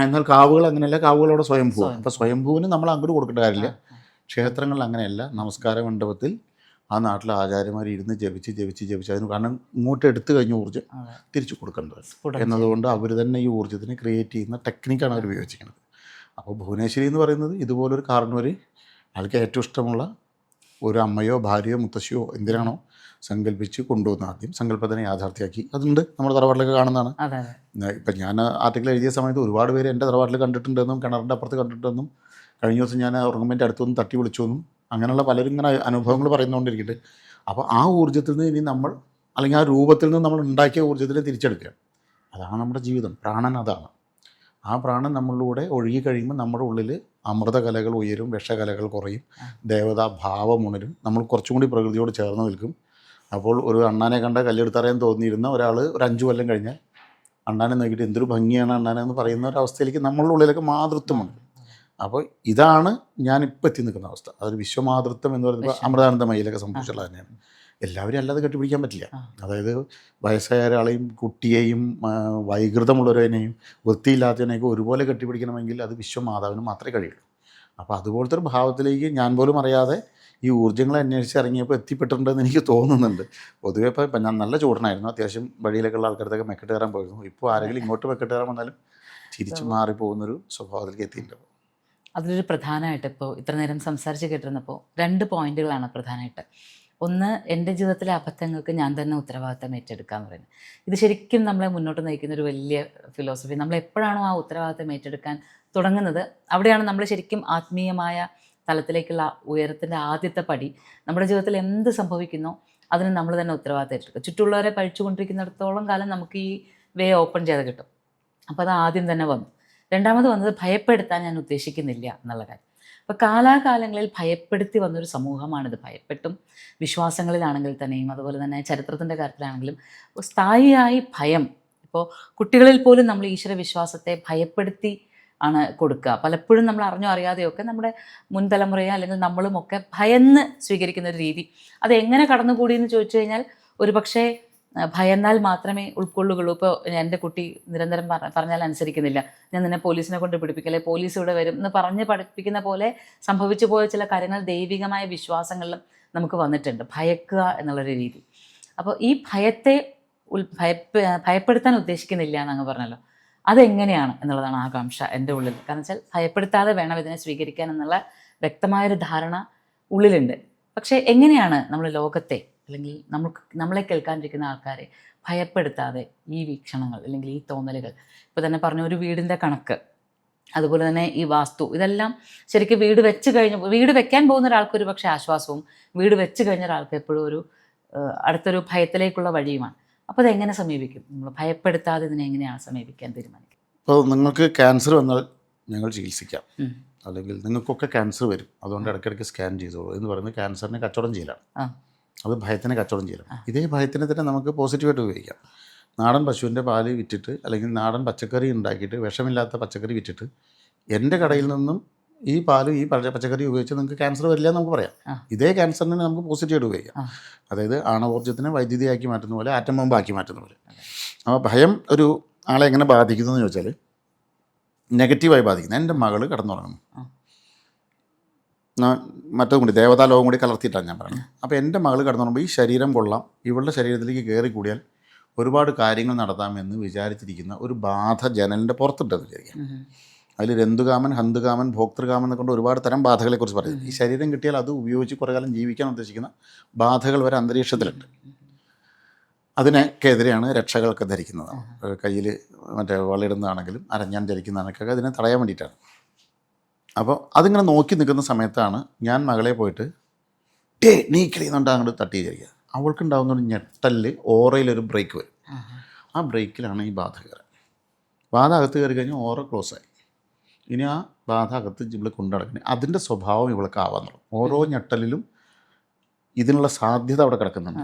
എന്നാൽ കാവുകൾ അങ്ങനെയല്ല, കാവുകളോടെ സ്വയംഭൂ. അപ്പോൾ സ്വയംഭൂവിന് നമ്മൾ അങ്ങോട്ട് കൊടുക്കേണ്ട കാര്യമില്ല. ക്ഷേത്രങ്ങളിൽ അങ്ങനെയല്ല. നമസ്കാര മണ്ഡപത്തിൽ ആ നാട്ടിലെ ആചാര്യന്മാർ ഇരുന്ന് ജപിച്ച് അതിന് കാരണം ഇങ്ങോട്ട് എടുത്തു കഴിഞ്ഞ ഊർജ്ജം തിരിച്ചു കൊടുക്കേണ്ടത് എന്നതുകൊണ്ട് അവർ തന്നെ ഈ ഊർജ്ജത്തിനെ ക്രിയേറ്റ് ചെയ്യുന്ന ടെക്നിക്കാണ് അവർ ഉപയോഗിച്ചിരിക്കുന്നത്. അപ്പോൾ ഭുവനേശ്വരി എന്ന് പറയുന്നത് ഇതുപോലൊരു കാരണവർ ആൾക്ക് ഏറ്റവും ഇഷ്ടമുള്ള ഒരു അമ്മയോ ഭാര്യയോ മുത്തശ്ശിയോ എന്തിനാണോ സങ്കല്പിച്ച് കൊണ്ടുവന്ന് ആദ്യം സങ്കല്പത്തിനെ യാഥാർത്ഥ്യമാക്കി. അതുണ്ട് നമ്മുടെ തറവാട്ടിലൊക്കെ കാണുന്നതാണ്. ഇപ്പം ഞാൻ ആർട്ടിക്കിൾ എഴുതിയ സമയത്ത് ഒരുപാട് പേര് എൻ്റെ തറവാട്ടിൽ കണ്ടിട്ടുണ്ടെന്നും കിണറിൻ്റെ അപ്പുറത്ത് കണ്ടിട്ടുണ്ടെന്നും കഴിഞ്ഞ ദിവസം ഞാൻ ഉറങ്ങുമ്പോൾ അടുത്തൊന്നും തട്ടി വിളിച്ചൊന്നും അങ്ങനെയുള്ള പലരും ഇങ്ങനെ അനുഭവങ്ങൾ പറയുന്നുകൊണ്ടിരിക്കുന്നുണ്ട്. അപ്പോൾ ആ ഊർജ്ജത്തിൽ നിന്ന് ഇനി നമ്മൾ അല്ലെങ്കിൽ ആ രൂപത്തിൽ നിന്ന് നമ്മൾ ഉണ്ടാക്കിയ ഊർജ്ജത്തിൽ തിരിച്ചെടുക്കുക. അതാണ് നമ്മുടെ ജീവിതം. പ്രാണൻ അതാണ്. ആ പ്രാണൻ നമ്മളിലൂടെ ഒഴുകി കഴിയുമ്പോൾ നമ്മുടെ ഉള്ളിൽ അമൃതകലകൾ ഉയരും, വിഷകലകൾ കുറയും, ദേവതാ ഭാവം ഉണരും, നമ്മൾ കുറച്ചും കൂടി പ്രകൃതിയോട് ചേർന്ന് നിൽക്കും. അപ്പോൾ ഒരു അണ്ണാനെ കണ്ട കല്ലെടുത്തറിയാൻ തോന്നിയിരുന്ന ഒരാൾ ഒരു 5 കൊല്ലം കഴിഞ്ഞാൽ അണ്ണാനെ നോക്കിയിട്ട് എന്തൊരു ഭംഗിയാണ് അണ്ണാനെന്ന് പറയുന്ന ഒരവസ്ഥയിലേക്ക് നമ്മളുടെ ഉള്ളിലൊക്കെ മാതൃത്വമുണ്ട്. അപ്പോൾ ഇതാണ് ഞാനിപ്പോൾ എത്തി നിൽക്കുന്ന അവസ്ഥ. അതൊരു വിശ്വമാതൃത്വം എന്ന് പറയുമ്പോൾ അമൃതാനന്ദമയിലൊക്കെ സംഭവിച്ചുള്ളത് തന്നെയാണ്. എല്ലാവരും അല്ലാതെ കെട്ടിപ്പിടിക്കാൻ പറ്റില്ല. അതായത് വയസ്സായ ഒരാളെയും കുട്ടിയെയും വൈകൃതമുള്ളവരെയും വൃത്തിയില്ലാത്തവനെയൊക്കെ ഒരുപോലെ കെട്ടിപ്പിടിക്കണമെങ്കിൽ അത് വിശ്വമാതാവിന് മാത്രമേ കഴിയുള്ളൂ. അപ്പോൾ അതുപോലത്തെ ഒരു ഭാവത്തിലേക്ക് ഞാൻ പോലും അറിയാതെ ഈ ഊർജ്ജങ്ങളെ അന്വേഷിച്ച് ഇറങ്ങിയപ്പോൾ എത്തിപ്പെട്ടിട്ടുണ്ടെന്ന് എനിക്ക് തോന്നുന്നുണ്ട്. പൊതുവെ ഇപ്പം ഞാൻ നല്ല ചൂടനായിരുന്നു. അത്യാവശ്യം വഴിയിലേക്കുള്ള ആൾക്കാരത്തൊക്കെ മെക്കെട്ട് കയറാൻ പോയിരുന്നു. ഇപ്പോൾ ആരെങ്കിലും ഇങ്ങോട്ട് മെക്കെട്ട് കയറാൻ വന്നാലും തിരിച്ച് മാറിപ്പോകുന്നൊരു സ്വഭാവത്തിലേക്ക് എത്തിയിട്ടുണ്ട്. അതിലൊരു പ്രധാനമായിട്ട് ഇപ്പോൾ ഇത്ര നേരം സംസാരിച്ച് കേട്ടിരുന്നപ്പോൾ 2 പോയിന്റുകളാണ് പ്രധാനമായിട്ട്. ഒന്ന്, എൻ്റെ ജീവിതത്തിലെ അബദ്ധങ്ങൾക്ക് ഞാൻ തന്നെ ഉത്തരവാദിത്തം ഏറ്റെടുക്കുക എന്ന് പറയുന്നത്. ഇത് ശരിക്കും നമ്മളെ മുന്നോട്ട് നയിക്കുന്ന ഒരു വലിയ ഫിലോസഫി. നമ്മൾ എപ്പോഴാണോ ആ ഉത്തരവാദിത്തം ഏറ്റെടുക്കാൻ തുടങ്ങുന്നത് അവിടെയാണ് നമ്മൾ ശരിക്കും ആത്മീയമായ തലത്തിലേക്കുള്ള ഉയരത്തിൻ്റെ ആദ്യത്തെ പടി. നമ്മുടെ ജീവിതത്തിൽ എന്ത് സംഭവിക്കുന്നോ അതിന് നമ്മൾ തന്നെ ഉത്തരവാദിത്തം ഏറ്റെടുക്കുക. ചുറ്റുള്ളവരെ പഴിച്ചുകൊണ്ടിരിക്കുന്നിടത്തോളം കാലം നമുക്ക് ഈ വേ ഓപ്പൺ ചെയ്ത് കിട്ടും. അപ്പോൾ അത് ആദ്യം തന്നെ വന്നു. രണ്ടാമത് വന്നത് ഭയപ്പെടുത്താൻ ഞാൻ ഉദ്ദേശിക്കുന്നില്ല എന്നുള്ള കാര്യം. അപ്പോൾ കാലാകാലങ്ങളിൽ ഭയപ്പെടുത്തി വന്നൊരു സമൂഹമാണിത്. ഭയപ്പെട്ടും വിശ്വാസങ്ങളിലാണെങ്കിൽ തന്നെയും അതുപോലെ തന്നെ ചരിത്രത്തിൻ്റെ കാര്യത്തിലാണെങ്കിലും സ്ഥായിയായി ഭയം. ഇപ്പോൾ കുട്ടികളിൽ പോലും നമ്മൾ ഈശ്വര വിശ്വാസത്തെ ഭയപ്പെടുത്തി ആണ് കൊടുക്കുക. പലപ്പോഴും നമ്മൾ അറിഞ്ഞോ അറിയാതെയൊക്കെ നമ്മുടെ മുൻതലമുറയോ അല്ലെങ്കിൽ നമ്മളുമൊക്കെ ഭയന്ന് സ്വീകരിക്കുന്ന ഒരു രീതി. അത് എങ്ങനെ കടന്നുകൂടിയെന്ന് ചോദിച്ചു കഴിഞ്ഞാൽ ഒരു പക്ഷേ ഭയന്നാൽ മാത്രമേ ഉൾക്കൊള്ളുകയുള്ളൂ. ഇപ്പോൾ എൻ്റെ കുട്ടി നിരന്തരം പറഞ്ഞാൽ അനുസരിക്കുന്നില്ല, ഞാൻ നിന്നെ പോലീസിനെ കൊണ്ട് പിടിപ്പിക്കല്ലേ, പോലീസ് ഇവിടെ വരും എന്ന് പറഞ്ഞ് പഠിപ്പിക്കുന്ന പോലെ സംഭവിച്ചു പോയ ചില കാര്യങ്ങൾ ദൈവികമായ വിശ്വാസങ്ങളിലും നമുക്ക് വന്നിട്ടുണ്ട്. ഭയക്കുക എന്നുള്ളൊരു രീതി. അപ്പോൾ ഈ ഭയത്തെ ഭയപ്പെടുത്താൻ ഉദ്ദേശിക്കുന്നില്ല എന്നങ്ങ് പറഞ്ഞല്ലോ. അതെങ്ങനെയാണ് എന്നുള്ളതാണ് ആകാംക്ഷ എൻ്റെ ഉള്ളിൽ. കാരണം വെച്ചാൽ ഭയപ്പെടുത്താതെ വേണം ഇതിനെ സ്വീകരിക്കാൻ എന്നുള്ള വ്യക്തമായൊരു ധാരണ ഉള്ളിലുണ്ട്. പക്ഷേ എങ്ങനെയാണ് നമ്മൾ ലോകത്തെ അല്ലെങ്കിൽ നമ്മളെ കേൾക്കാനിരിക്കുന്ന ആൾക്കാരെ ഭയപ്പെടുത്താതെ ഈ വീക്ഷണങ്ങൾ അല്ലെങ്കിൽ ഈ തോന്നലുകൾ, ഇപ്പോൾ തന്നെ പറഞ്ഞ ഒരു വീടിൻ്റെ കണക്ക്, അതുപോലെ തന്നെ ഈ വാസ്തു, ഇതെല്ലാം ശരിക്കും വീട് വെക്കാൻ പോകുന്ന ഒരാൾക്ക് ഒരു പക്ഷേ ആശ്വാസവും വീട് വെച്ച് കഴിഞ്ഞ ഒരാൾക്ക് എപ്പോഴും ഒരു അടുത്തൊരു ഭയത്തിലേക്കുള്ള വഴിയുമാണ്. അപ്പോൾ അതെങ്ങനെ സമീപിക്കും? നമ്മൾ ഭയപ്പെടുത്താതെ ഇതിനെ എങ്ങനെയാണ് സമീപിക്കാൻ തീരുമാനിക്കുക? ഇപ്പോൾ നിങ്ങൾക്ക് ക്യാൻസർ വന്നാൽ ഞങ്ങൾ ചികിത്സിക്കാം, അല്ലെങ്കിൽ നിങ്ങൾക്കൊക്കെ ക്യാൻസർ വരും, അതുകൊണ്ട് ഇടയ്ക്കിടയ്ക്ക് സ്കാൻ ചെയ്തോളൂ എന്ന് പറയുന്നത് ക്യാൻസറിനെ കച്ചവടം ചെയ്യലാണ്. അത് ഭയത്തിനെ കച്ചവടം ചെയ്യലാണ്. ഇതേ ഭയത്തിനെ തന്നെ നമുക്ക് പോസിറ്റീവായിട്ട് ഉപയോഗിക്കാം. നാടൻ പശുവിൻ്റെ പാല് വിറ്റിട്ട് അല്ലെങ്കിൽ നാടൻ പച്ചക്കറി ഉണ്ടാക്കിയിട്ട് വിഷമില്ലാത്ത പച്ചക്കറി വിറ്റിട്ട് എൻ്റെ കടയിൽ നിന്നും ഈ പാലും ഈ പച്ചക്കറി ഉപയോഗിച്ച് നിങ്ങൾക്ക് ക്യാൻസർ വരില്ല എന്ന് നമുക്ക് പറയാം. ഇതേ ക്യാൻസറിനെ നമുക്ക് പോസിറ്റീവായിട്ട് ഉപയോഗിക്കാം. അതായത് ആണവോർജ്ജത്തിനെ വൈദ്യുതിയാക്കി മാറ്റുന്ന പോലെ, ആറ്റം ബോംബാക്കി മാറ്റുന്ന പോലെ. അപ്പോൾ ഭയം ഒരു ആളെ എങ്ങനെ ബാധിക്കുന്നു എന്ന് ചോദിച്ചാൽ നെഗറ്റീവായി ബാധിക്കുന്നത്. എൻ്റെ മകൾ കിടന്നുറങ്ങുന്നു, മറ്റതും കൂടി ദേവതാലോകം കൂടി കലർത്തിയിട്ടാണ് ഞാൻ പറയുന്നത്. അപ്പോൾ എൻ്റെ മകൾ കിടന്നുറങ്ങുമ്പോൾ ഈ ശരീരം കൊള്ളാം, ഇവളുടെ ശരീരത്തിലേക്ക് കയറി കൂടിയാൽ ഒരുപാട് കാര്യങ്ങൾ നടത്താമെന്ന് വിചാരിച്ചിരിക്കുന്ന ഒരു ബാധ ജനലിൻ്റെ പുറത്തിട്ടെന്ന് വിചാരിക്കാം. അതിൽ രന്തുകാമൻ, ഹന്തുകാമൻ, ഭോക്തൃകാമൻ എന്നൊക്കെ ഒരുപാട് തരം ബാധകളെക്കുറിച്ച് പറയുന്നത്. ഈ ശരീരം കിട്ടിയാൽ അത് ഉപയോഗിച്ച് കുറേ കാലം ജീവിക്കാൻ ഉദ്ദേശിക്കുന്ന ബാധകൾ വരെ അന്തരീക്ഷത്തിലുണ്ട്. അതിനൊക്കെതിരെയാണ് രക്ഷകളൊക്കെ ധരിക്കുന്നത്. കയ്യിൽ മറ്റേ വളയിടുന്നതാണെങ്കിലും അരഞ്ഞാൻ ധരിക്കുന്നതാണൊക്കെ അതിനെ തടയാൻ വേണ്ടിയിട്ടാണ്. അപ്പോൾ അതിങ്ങനെ നോക്കി നിൽക്കുന്ന സമയത്താണ് ഞാൻ മകളെ പോയിട്ട് നീക്കളിയുന്നുണ്ട് അങ്ങോട്ട് തട്ടി വിചാരിക്കുക. അവൾക്കുണ്ടാകുന്നൊരു ഞെട്ടലിൽ ഓറയിലൊരു ബ്രേക്ക് വരും. ആ ബ്രേക്കിലാണ് ഈ ബാധ കയറുക. ബാധ അകത്ത് കയറി കഴിഞ്ഞാൽ ഓറ ക്ലോസായി. ഇനി ആ ബാധ അകത്ത് ഇവൾ കൊണ്ടുനടക്കുന്നത് അതിൻ്റെ സ്വഭാവം ഇവൾക്ക് ആവാൻ തുടങ്ങും. ഓരോ ഞെട്ടലിലും ഇതിനുള്ള സാധ്യത അവിടെ കിടക്കുന്നുണ്ട്.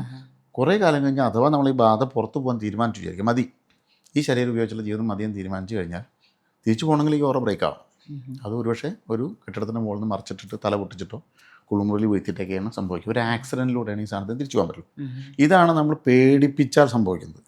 കുറേ കാലം കഴിഞ്ഞാൽ അഥവാ നമ്മൾ ഈ ബാധ പുറത്തു പോകാൻ തീരുമാനിച്ചു വിചാരിക്കും, മതി ഈ ശരീരം ഉപയോഗിച്ചുള്ള ജീവിതം മതിയെന്ന് തീരുമാനിച്ചു കഴിഞ്ഞാൽ തിരിച്ചു പോകണമെങ്കിൽ ഈ ഓറ ബ്രേക്ക് ആവണം. അത് ഒരുപക്ഷെ ഒരു കെട്ടിടത്തിൻ്റെ മുകളിൽ നിന്ന് മറിച്ചിട്ടിട്ട് തല പൊട്ടിച്ചിട്ടോ കുളിമുറിയിൽ വീഴ്ത്തിയിട്ടൊക്കെയാണ് സംഭവിക്കുക. ഒരു ആക്സിഡൻറ്റിലൂടെയാണ് ഈ സാധനത്തിന് തിരിച്ചു പോകാൻ പറ്റുള്ളൂ. ഇതാണ് നമ്മൾ പേടിപ്പിച്ചാൽ സംഭവിക്കുന്നത്.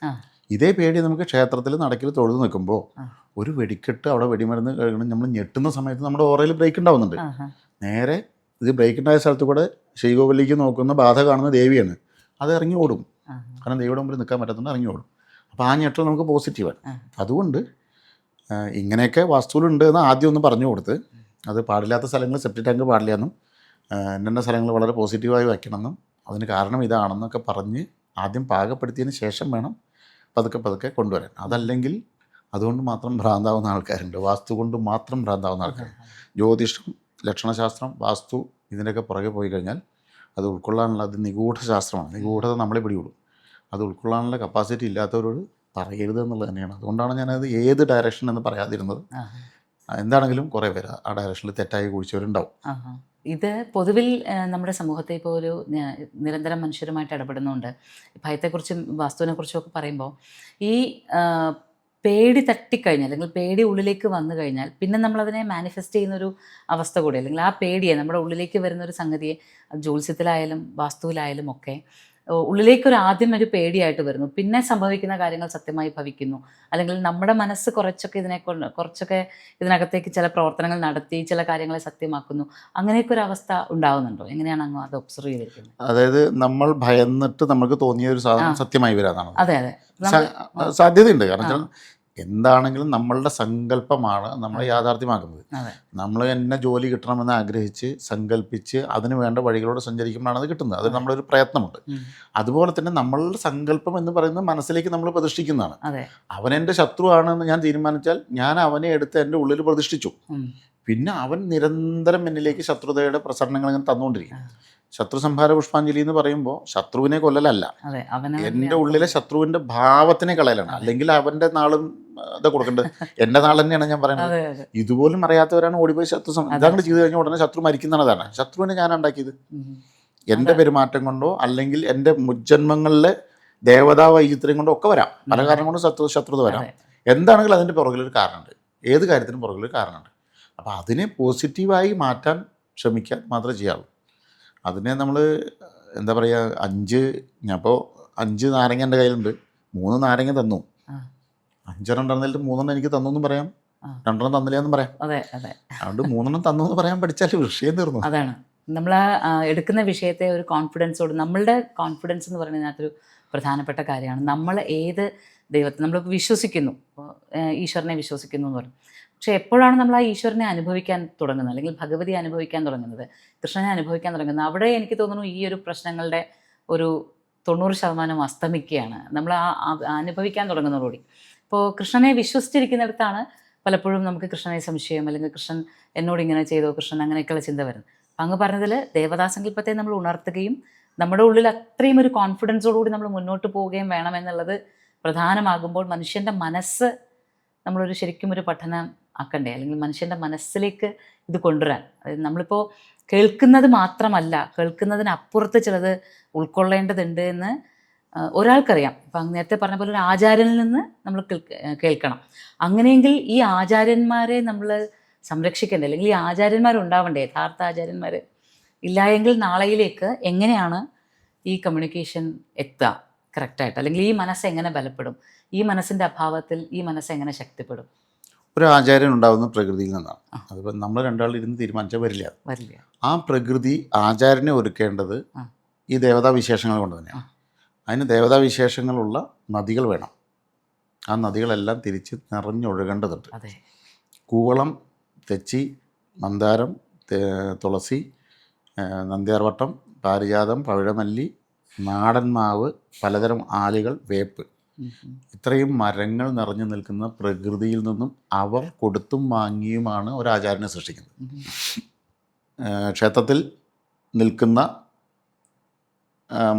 ഇതേ പേടി നമുക്ക് ക്ഷേത്രത്തിൽ നടക്കിൽ തൊഴുത് നിൽക്കുമ്പോൾ ആ. ഒരു വെടിക്കെട്ട് അവിടെ വെടിമരുന്ന് കഴിക്കണം, നമ്മൾ ഞെട്ടുന്ന സമയത്ത് നമ്മുടെ ഓറയിൽ ബ്രേക്ക് ഉണ്ടാവുന്നുണ്ട്. ആഹാ. നേരെ ഇത് ബ്രേക്ക് ഉണ്ടായ സ്ഥലത്ത് കൂടെ ശ്രീകോവിലേക്ക് നോക്കുന്ന ബാധ കാണുന്ന ദേവിയാണ്. അത് ഇറങ്ങി ഓടും. ആഹാ. കാരണം ദേവിയുടെ മുമ്പിൽ നിൽക്കാൻ പറ്റാത്തതുകൊണ്ട് ഇറങ്ങി ഓടും. അപ്പോൾ ആ ഞെട്ടൽ നമുക്ക് പോസിറ്റീവാണ്. ആ. അതുകൊണ്ട് ഇങ്ങനെയൊക്കെ വാസ്തുവിലുണ്ട് എന്ന് ആദ്യം ഒന്ന് പറഞ്ഞു കൊടുത്ത്, അത് പാടില്ലാത്ത സ്ഥലങ്ങൾ സെപ്റ്റി ടാങ്ക് പാടില്ല എന്നും ഇന്ന സ്ഥലങ്ങൾ വളരെ പോസിറ്റീവായി വയ്ക്കണമെന്നും അതിന് കാരണം ഇതാണെന്നൊക്കെ പറഞ്ഞ് ആദ്യം പാകപ്പെടുത്തിയതിന് ശേഷം വേണം പതുക്കെ കൊണ്ടുവരാൻ. അതല്ലെങ്കിൽ അതുകൊണ്ട് മാത്രം ഭ്രാന്താവുന്ന ആൾക്കാരുണ്ട്, വാസ്തു കൊണ്ട് മാത്രം ഭ്രാന്താവുന്ന ആൾക്കാർ. ജ്യോതിഷം, ലക്ഷണശാസ്ത്രം, വാസ്തു ഇതിൻ്റെയൊക്കെ പുറകെ പോയി കഴിഞ്ഞാൽ അത് ഉൾക്കൊള്ളാനുള്ള, അത് നിഗൂഢശാസ്ത്രമാണ്. നിഗൂഢത നമ്മളെ പിടികൂടും. അത് ഉൾക്കൊള്ളാനുള്ള കപ്പാസിറ്റി ഇല്ലാത്തവരോട് പറയരുത് എന്നുള്ളത് തന്നെയാണ്. അതുകൊണ്ടാണ് ഞാനത് ഏത് ഡയറക്ഷൻ എന്ന് പറയാതിരുന്നത്. എന്താണെങ്കിലും കുറേ പേര് ആ ഡയറക്ഷനിൽ തെറ്റായി കുഴിച്ചവരുണ്ടാവും. ഇത് പൊതുവിൽ നമ്മുടെ സമൂഹത്തെ ഇപ്പോൾ ഒരു നിരന്തരം മനുഷ്യരുമായിട്ട് ഇടപെടുന്നുണ്ട്. ഭയത്തെക്കുറിച്ചും വാസ്തുവിനെക്കുറിച്ചും ഒക്കെ പറയുമ്പോൾ ഈ പേടി തട്ടിക്കഴിഞ്ഞാൽ, അല്ലെങ്കിൽ പേടി ഉള്ളിലേക്ക് വന്നു കഴിഞ്ഞാൽ പിന്നെ നമ്മളതിനെ മാനിഫെസ്റ്റ് ചെയ്യുന്നൊരു അവസ്ഥ കൂടി, അല്ലെങ്കിൽ ആ പേടിയെ, നമ്മുടെ ഉള്ളിലേക്ക് വരുന്നൊരു സംഗതിയെ, ജ്യോത്സ്യത്തിലായാലും വാസ്തുവിലായാലും ഒക്കെ ഉള്ളിലേക്കൊരു ആദ്യം ഒരു പേടിയായിട്ട് വരുന്നു. പിന്നെ സംഭവിക്കുന്ന കാര്യങ്ങൾ സത്യമായി ഭവിക്കുന്നു. അല്ലെങ്കിൽ നമ്മുടെ മനസ്സ് കുറച്ചൊക്കെ ഇതിനകത്തേക്ക് ചില പ്രവർത്തനങ്ങൾ നടത്തി ചില കാര്യങ്ങളെ സത്യമാക്കുന്നു. അങ്ങനെയൊക്കെ ഒരു അവസ്ഥ ഉണ്ടാവുന്നുണ്ടോ? എങ്ങനെയാണ് അങ്ങ് അത് ഒബ്സർവ് ചെയ്തിരിക്കുന്നത്? അതായത് നമ്മൾ ഭയന്നിട്ട് നമുക്ക് തോന്നിയ ഒരു സാധനം സത്യമായി വരാനാണ്. അതെ അതെ, സാധ്യതയുണ്ട്. കാരണം എന്താണെങ്കിലും നമ്മളുടെ സങ്കല്പമാണ് നമ്മളെ യാഥാർത്ഥ്യമാക്കുന്നത്. നമ്മൾ എന്നെ ജോലി കിട്ടണമെന്ന് ആഗ്രഹിച്ച് സങ്കല്പിച്ച് അതിന് വേണ്ട വഴികളോട് സഞ്ചരിക്കുമ്പോഴാണ് അത് കിട്ടുന്നത്. അത് നമ്മളൊരു പ്രയത്നമുണ്ട്. അതുപോലെ തന്നെ നമ്മളുടെ സങ്കല്പം എന്ന് പറയുന്നത് മനസ്സിലേക്ക് നമ്മൾ പ്രതിഷ്ഠിക്കുന്നതാണ്. അവൻ എൻ്റെ ശത്രുവാണെന്ന് ഞാൻ തീരുമാനിച്ചാൽ ഞാൻ അവനെ എടുത്ത് എൻ്റെ ഉള്ളിൽ പ്രതിഷ്ഠിച്ചു. പിന്നെ അവൻ നിരന്തരം എന്നിലേക്ക് ശത്രുതയുടെ പ്രസരണങ്ങൾ ഇങ്ങനെ തന്നുകൊണ്ടിരിക്കും. ശത്രു സംഹാര പുഷ്പാഞ്ജലി എന്ന് പറയുമ്പോൾ ശത്രുവിനെ കൊല്ലലല്ല, എൻ്റെ ഉള്ളിലെ ശത്രുവിൻ്റെ ഭാവത്തിനെ കളയലാണ്. അല്ലെങ്കിൽ അവൻ്റെ നാളും ഇതൊക്കെ കൊടുക്കേണ്ടത് എൻ്റെ നാൾ തന്നെയാണ് ഞാൻ പറയുന്നത്. ഇതുപോലും അറിയാത്തവരാണ് ഓടിപ്പോയി ശത്രു ഇതങ്ങനെ ചെയ്ത് കഴിഞ്ഞാൽ ഉടനെ ശത്രു മരിക്കുന്നതാണ്. ശത്രുവിനെ ഞാൻ ഉണ്ടാക്കിയത് എൻ്റെ പെരുമാറ്റം കൊണ്ടോ അല്ലെങ്കിൽ എൻ്റെ മുജ്ജന്മങ്ങളിലെ ദേവതാ വൈചിത്രം കൊണ്ടോ ഒക്കെ വരാം. പല കാരണം കൊണ്ടും ശത്രുത വരാം. എന്താണെങ്കിലും അതിൻ്റെ പുറകിലൊരു കാരണമുണ്ട്. ഏത് കാര്യത്തിനും പുറകിലൊരു കാരണമുണ്ട്. അപ്പോൾ അതിനെ പോസിറ്റീവായി മാറ്റാൻ ശ്രമിക്കാൻ മാത്രമേ ചെയ്യാവൂ. അതിനെ നമ്മൾ എന്താ പറയുക, ഞാനിപ്പോൾ 5 നാരങ്ങ എൻ്റെ കയ്യിലുണ്ട്, 3 നാരങ്ങ തന്നു. 5 തന്നിട്ട് 3 എനിക്ക് തന്നു എന്നും പറയാം, 2 തന്നില്ല എന്നും പറയാം. അതുകൊണ്ട് 3 തന്നു എന്ന് പറയാൻ പഠിച്ചാൽ വിഷയം തീർന്നു. അതാണ് നമ്മൾ എടുക്കുന്ന വിഷയത്തെ ഒരു കോൺഫിഡൻസോട്, നമ്മളുടെ കോൺഫിഡൻസ് എന്ന് പറയുന്നതിനകത്തൊരു പ്രധാനപ്പെട്ട കാര്യമാണ്. നമ്മൾ ഏത് ദൈവത്തെ നമ്മളിപ്പോൾ വിശ്വസിക്കുന്നു, ഈശ്വരനെ വിശ്വസിക്കുന്നു എന്ന് പറയും. പക്ഷേ എപ്പോഴാണ് നമ്മൾ ആ ഈശ്വരനെ അനുഭവിക്കാൻ തുടങ്ങുന്നത്, അല്ലെങ്കിൽ ഭഗവതി അനുഭവിക്കാൻ തുടങ്ങുന്നത്, കൃഷ്ണനെ അനുഭവിക്കാൻ തുടങ്ങുന്നത്, അവിടെ എനിക്ക് തോന്നുന്നു ഈ ഒരു പ്രശ്നങ്ങളുടെ ഒരു 90% അസ്തമിക്കുകയാണ് നമ്മൾ അനുഭവിക്കാൻ തുടങ്ങുന്നതോടുകൂടി. ഇപ്പോൾ കൃഷ്ണനെ വിശ്വസിച്ചിരിക്കുന്നിടത്താണ് പലപ്പോഴും നമുക്ക് കൃഷ്ണനെ സംശയം, അല്ലെങ്കിൽ കൃഷ്ണൻ എന്നോട് ഇങ്ങനെ ചെയ്തോ, കൃഷ്ണൻ അങ്ങനെയൊക്കെയുള്ള ചിന്ത വരുന്നത്. അപ്പം അങ്ങ് പറഞ്ഞതിൽ ദേവതാസങ്കല്പത്തെ നമ്മൾ ഉണർത്തുകയും നമ്മുടെ ഉള്ളിൽ അത്രയും ഒരു കോൺഫിഡൻസോടുകൂടി നമ്മൾ മുന്നോട്ട് പോവുകയും വേണമെന്നുള്ളത് പ്രധാനമാകുമ്പോൾ മനുഷ്യൻ്റെ മനസ്സ് നമ്മളൊരു ശരിക്കും ഒരു പഠനം ആക്കണ്ടേ, അല്ലെങ്കിൽ മനുഷ്യൻ്റെ മനസ്സിലേക്ക് ഇത് കൊണ്ടുവരാൻ. അതായത് നമ്മളിപ്പോൾ കേൾക്കുന്നത് മാത്രമല്ല, കേൾക്കുന്നതിനപ്പുറത്ത് ചിലത് ഉൾക്കൊള്ളേണ്ടതുണ്ട് എന്ന് ഒരാൾക്കറിയാം. ഇപ്പം നേരത്തെ പറഞ്ഞ പോലെ ഒരു ആചാര്യനിൽ നിന്ന് നമ്മൾ കേൾക്കണം. അങ്ങനെയെങ്കിൽ ഈ ആചാര്യന്മാരെ നമ്മൾ സംരക്ഷിക്കേണ്ടേ, അല്ലെങ്കിൽ ഈ ആചാര്യന്മാരുണ്ടാവണ്ടേ, യഥാർത്ഥ ആചാര്യന്മാർ. ഇല്ലായെങ്കിൽ നാളെയിലേക്ക് എങ്ങനെയാണ് ഈ കമ്മ്യൂണിക്കേഷൻ എത്തുക കറക്റ്റായിട്ട്, അല്ലെങ്കിൽ ഈ മനസ്സ് എങ്ങനെ ബലപ്പെടും, ഈ മനസ്സിൻ്റെ അഭാവത്തിൽ ഈ മനസ്സ് എങ്ങനെ ശക്തിപ്പെടും? ഒരു ആചാര്യൻ ഉണ്ടാകുന്ന പ്രകൃതിയിൽ നിന്നാണ്. അതിപ്പോൾ നമ്മൾ രണ്ടാളും ഇരുന്ന് തീരുമാനിച്ചാൽ വരില്ല. ആ പ്രകൃതി ആചാര്യനെ ഒരുക്കേണ്ടത് ഈ ദേവതാ വിശേഷങ്ങൾ കൊണ്ട് തന്നെയാണ്. അതിന് ദേവതാ വിശേഷങ്ങളുള്ള നദികൾ വേണം. ആ നദികളെല്ലാം തിരിച്ച് നിറഞ്ഞൊഴുകേണ്ടതുണ്ട്. കൂവളം, തെച്ചി, മന്ദാരം, തുളസി, നന്ദ്യാർവട്ടം, പാരിജാതം, പവിഴമല്ലി, നാടൻ മാവ്, പലതരം ആലുകൾ, വേപ്പ്, ഇത്രയും മരങ്ങൾ നിറഞ്ഞു നിൽക്കുന്ന പ്രകൃതിയിൽ നിന്നും അവർ കൊടുത്തും വാങ്ങിയുമാണ് ഒരു ആചാര്യനെ സൃഷ്ടിക്കുന്നത്. ക്ഷേത്രത്തിൽ നിൽക്കുന്ന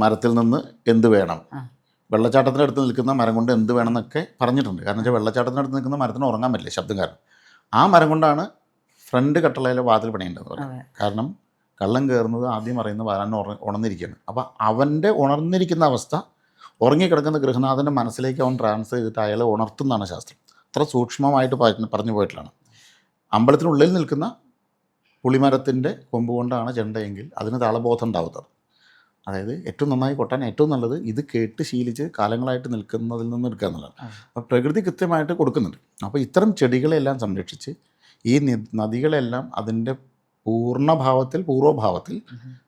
മരത്തിൽ നിന്ന് എന്ത് വേണം, വെള്ളച്ചാട്ടത്തിനടുത്ത് നിൽക്കുന്ന മരം കൊണ്ട് എന്ത് വേണം എന്നൊക്കെ പറഞ്ഞിട്ടുണ്ട്. കാരണം വെച്ചാൽ വെള്ളച്ചാട്ടത്തിനടുത്ത് നിൽക്കുന്ന മരത്തിന് ഉറങ്ങാൻ പറ്റില്ല, ശബ്ദം കാരണം. ആ മരം കൊണ്ടാണ് ഫ്രണ്ട് കട്ടളയിലെ വാതിൽ പണിയേണ്ടത്. കാരണം കള്ളം കയറുന്നത് ആദ്യം അറിയുന്ന വാരാൻ ഉണർന്നിരിക്കുകയാണ്. അപ്പോൾ അവൻ്റെ ഉണർന്നിരിക്കുന്ന അവസ്ഥ ഉറങ്ങിക്കിടക്കുന്ന ഗൃഹനാഥൻ്റെ മനസ്സിലേക്ക് അവൻ ട്രാൻസ്ഫർ ചെയ്തിട്ട് അയാളെ ഉണർത്തുന്നതാണ് ശാസ്ത്രം. അത്ര സൂക്ഷ്മമായിട്ട് പറഞ്ഞു പോയിട്ടുള്ളതാണ്. അമ്പലത്തിനുള്ളിൽ നിൽക്കുന്ന പുളിമരത്തിൻ്റെ കൊമ്പ് കൊണ്ടാണ് ചെണ്ടയെങ്കിൽ അതിന് താളബോധം ഉണ്ടാവുന്നത്. അതായത് ഏറ്റവും നന്നായി കൊട്ടാൻ ഏറ്റവും നല്ലത് ഇത് കേട്ട് ശീലിച്ച് കാലങ്ങളായിട്ട് നിൽക്കുന്നതിൽ നിന്ന് എടുക്കുക എന്നുള്ളതാണ്. അപ്പോൾ പ്രകൃതി കൃത്യമായിട്ട് കൊടുക്കുന്നുണ്ട്. അപ്പോൾ ഇത്തരം ചെടികളെല്ലാം സംരക്ഷിച്ച് ഈ നദികളെല്ലാം അതിൻ്റെ പൂർവ്വഭാവത്തിൽ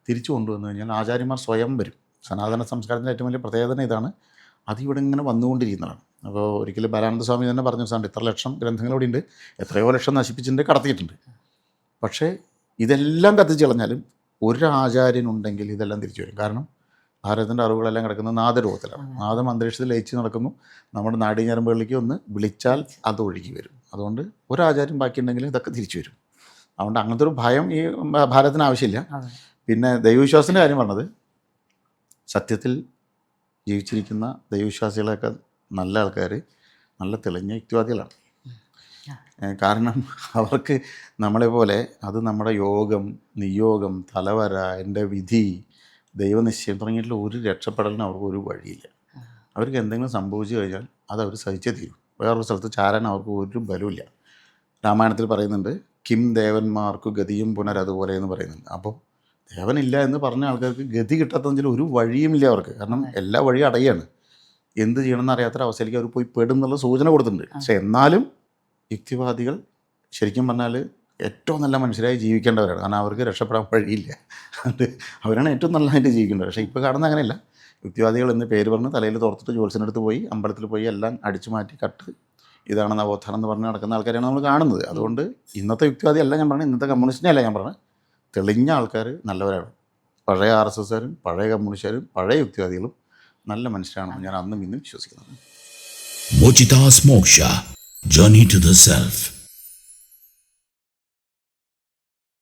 തിരിച്ചു കൊണ്ടുവന്നു കഴിഞ്ഞാൽ ആചാര്യന്മാർ സ്വയം വരും. സനാതന സംസ്കാരത്തിൻ്റെ ഏറ്റവും വലിയ പ്രത്യേകത ഇതാണ്. അതിവിടെ ഇങ്ങനെ വന്നുകൊണ്ടിരിക്കുന്നതാണ്. അപ്പോൾ ഒരിക്കലും ബാലാനന്ദ സ്വാമി തന്നെ പറഞ്ഞു, സാറിന് ഇത്ര ലക്ഷം ഗ്രന്ഥങ്ങളിവിടെ ഉണ്ട്, എത്രയോ ലക്ഷം നശിപ്പിച്ചിട്ടുണ്ട്, കടത്തിയിട്ടുണ്ട്. പക്ഷേ ഇതെല്ലാം കത്തിച്ച് കളഞ്ഞാലും ഒരു ആചാര്യനുണ്ടെങ്കിൽ ഇതെല്ലാം തിരിച്ചു വരും. കാരണം ഭാരതത്തിൻ്റെ അറിവുകളെല്ലാം കിടക്കുന്നത് നാദരൂപത്തിലാണ്. നാദം അന്തരീക്ഷത്തിൽ ലയിച്ച് നടക്കുന്നു. നമ്മുടെ നാഡീഞരമ്പുകളിലേക്ക് ഒന്ന് വിളിച്ചാൽ അത് ഒഴുകി വരും. അതുകൊണ്ട് ഒരു ആചാര്യം ബാക്കിയുണ്ടെങ്കിൽ ഇതൊക്കെ തിരിച്ചു വരും. അതുകൊണ്ട് അങ്ങനത്തെ ഒരു ഭയം ഈ ഭാരതത്തിന് ആവശ്യമില്ല. പിന്നെ ദൈവവിശ്വാസത്തിൻ്റെ കാര്യം പറഞ്ഞത്, സത്യത്തിൽ ജീവിച്ചിരിക്കുന്ന ദൈവവിശ്വാസികളൊക്കെ നല്ല ആൾക്കാർ നല്ല തെളിഞ്ഞ യുക്തിവാദികളാണ്. കാരണം അവർക്ക് നമ്മളെ പോലെ അത് നമ്മുടെ യോഗം, നിയോഗം, തലവര, എൻ്റെ വിധി, ദൈവനിശ്ചയം തുടങ്ങിയിട്ടുള്ള ഒരു രക്ഷപ്പെടലിന് അവർക്ക് ഒരു വഴിയില്ല. അവർക്ക് എന്തെങ്കിലും സംഭവിച്ചു കഴിഞ്ഞാൽ അത് അവർ സഹിച്ചേ തീരും. വേറൊരു സ്ഥലത്ത് ചാരാൻ അവർക്ക് ഒരു ബലമില്ല. രാമായണത്തിൽ പറയുന്നുണ്ട്, കിം ദേവന്മാർക്ക് ഗതിയും പുനരതുപോലെ എന്ന് പറയുന്നുണ്ട്. അപ്പോൾ ദേവനില്ല എന്ന് പറഞ്ഞ ആൾക്കാർക്ക് ഗതി കിട്ടാത്തതിൽ ഒരു വഴിയുമില്ല അവർക്ക്. കാരണം എല്ലാ വഴിയും അടയാണ്. എന്ത് ചെയ്യണമെന്ന് അറിയാത്തൊരവസ്ഥയിലേക്ക് അവർ പോയി പെടും എന്നുള്ള സൂചന കൊടുത്തിട്ടുണ്ട്. പക്ഷെ എന്നാലും യുക്തിവാദികൾ ശരിക്കും പറഞ്ഞാൽ ഏറ്റവും നല്ല മനുഷ്യരായി ജീവിക്കേണ്ടവരാണ്. കാരണം അവർക്ക് രക്ഷപ്പെടാൻ വഴിയില്ല. അത് അവരാണ് ഏറ്റവും നല്ലതായിട്ട് ജീവിക്കേണ്ടത്. പക്ഷേ ഇപ്പോൾ കാണുന്ന അങ്ങനെയല്ല. യുക്തിവാദികൾ എന്ന് പേര് പറഞ്ഞ് തലയിൽ തോർത്തിട്ട് ജോത്സ്യനടുത്ത് പോയി അമ്പലത്തിൽ പോയി എല്ലാം അടിച്ചു മാറ്റി കട്ട് ഇതാണ് നവോത്ഥാനം എന്ന് പറഞ്ഞ് നടക്കുന്ന ആൾക്കാരാണ് നമ്മൾ കാണുന്നത്. അതുകൊണ്ട് ഇന്നത്തെ യുക്തിവാദി അല്ല ഞാൻ പറഞ്ഞത്, ഇന്നത്തെ കമ്മ്യൂണിസ്റ്റിനെ അല്ല ഞാൻ പറഞ്ഞത്. തെളിഞ്ഞ ആൾക്കാർ നല്ലവരാണ്. പഴയ RSSകാരും പഴയ കമ്മ്യൂണിസ്റ്റുകാരും പഴയ യുക്തിവാദികളും നല്ല മനുഷ്യരാണെന്ന് ഞാൻ അന്നും ഇന്നും വിശ്വസിക്കുന്നത്. Mochidas Moksha, Journey to the Self.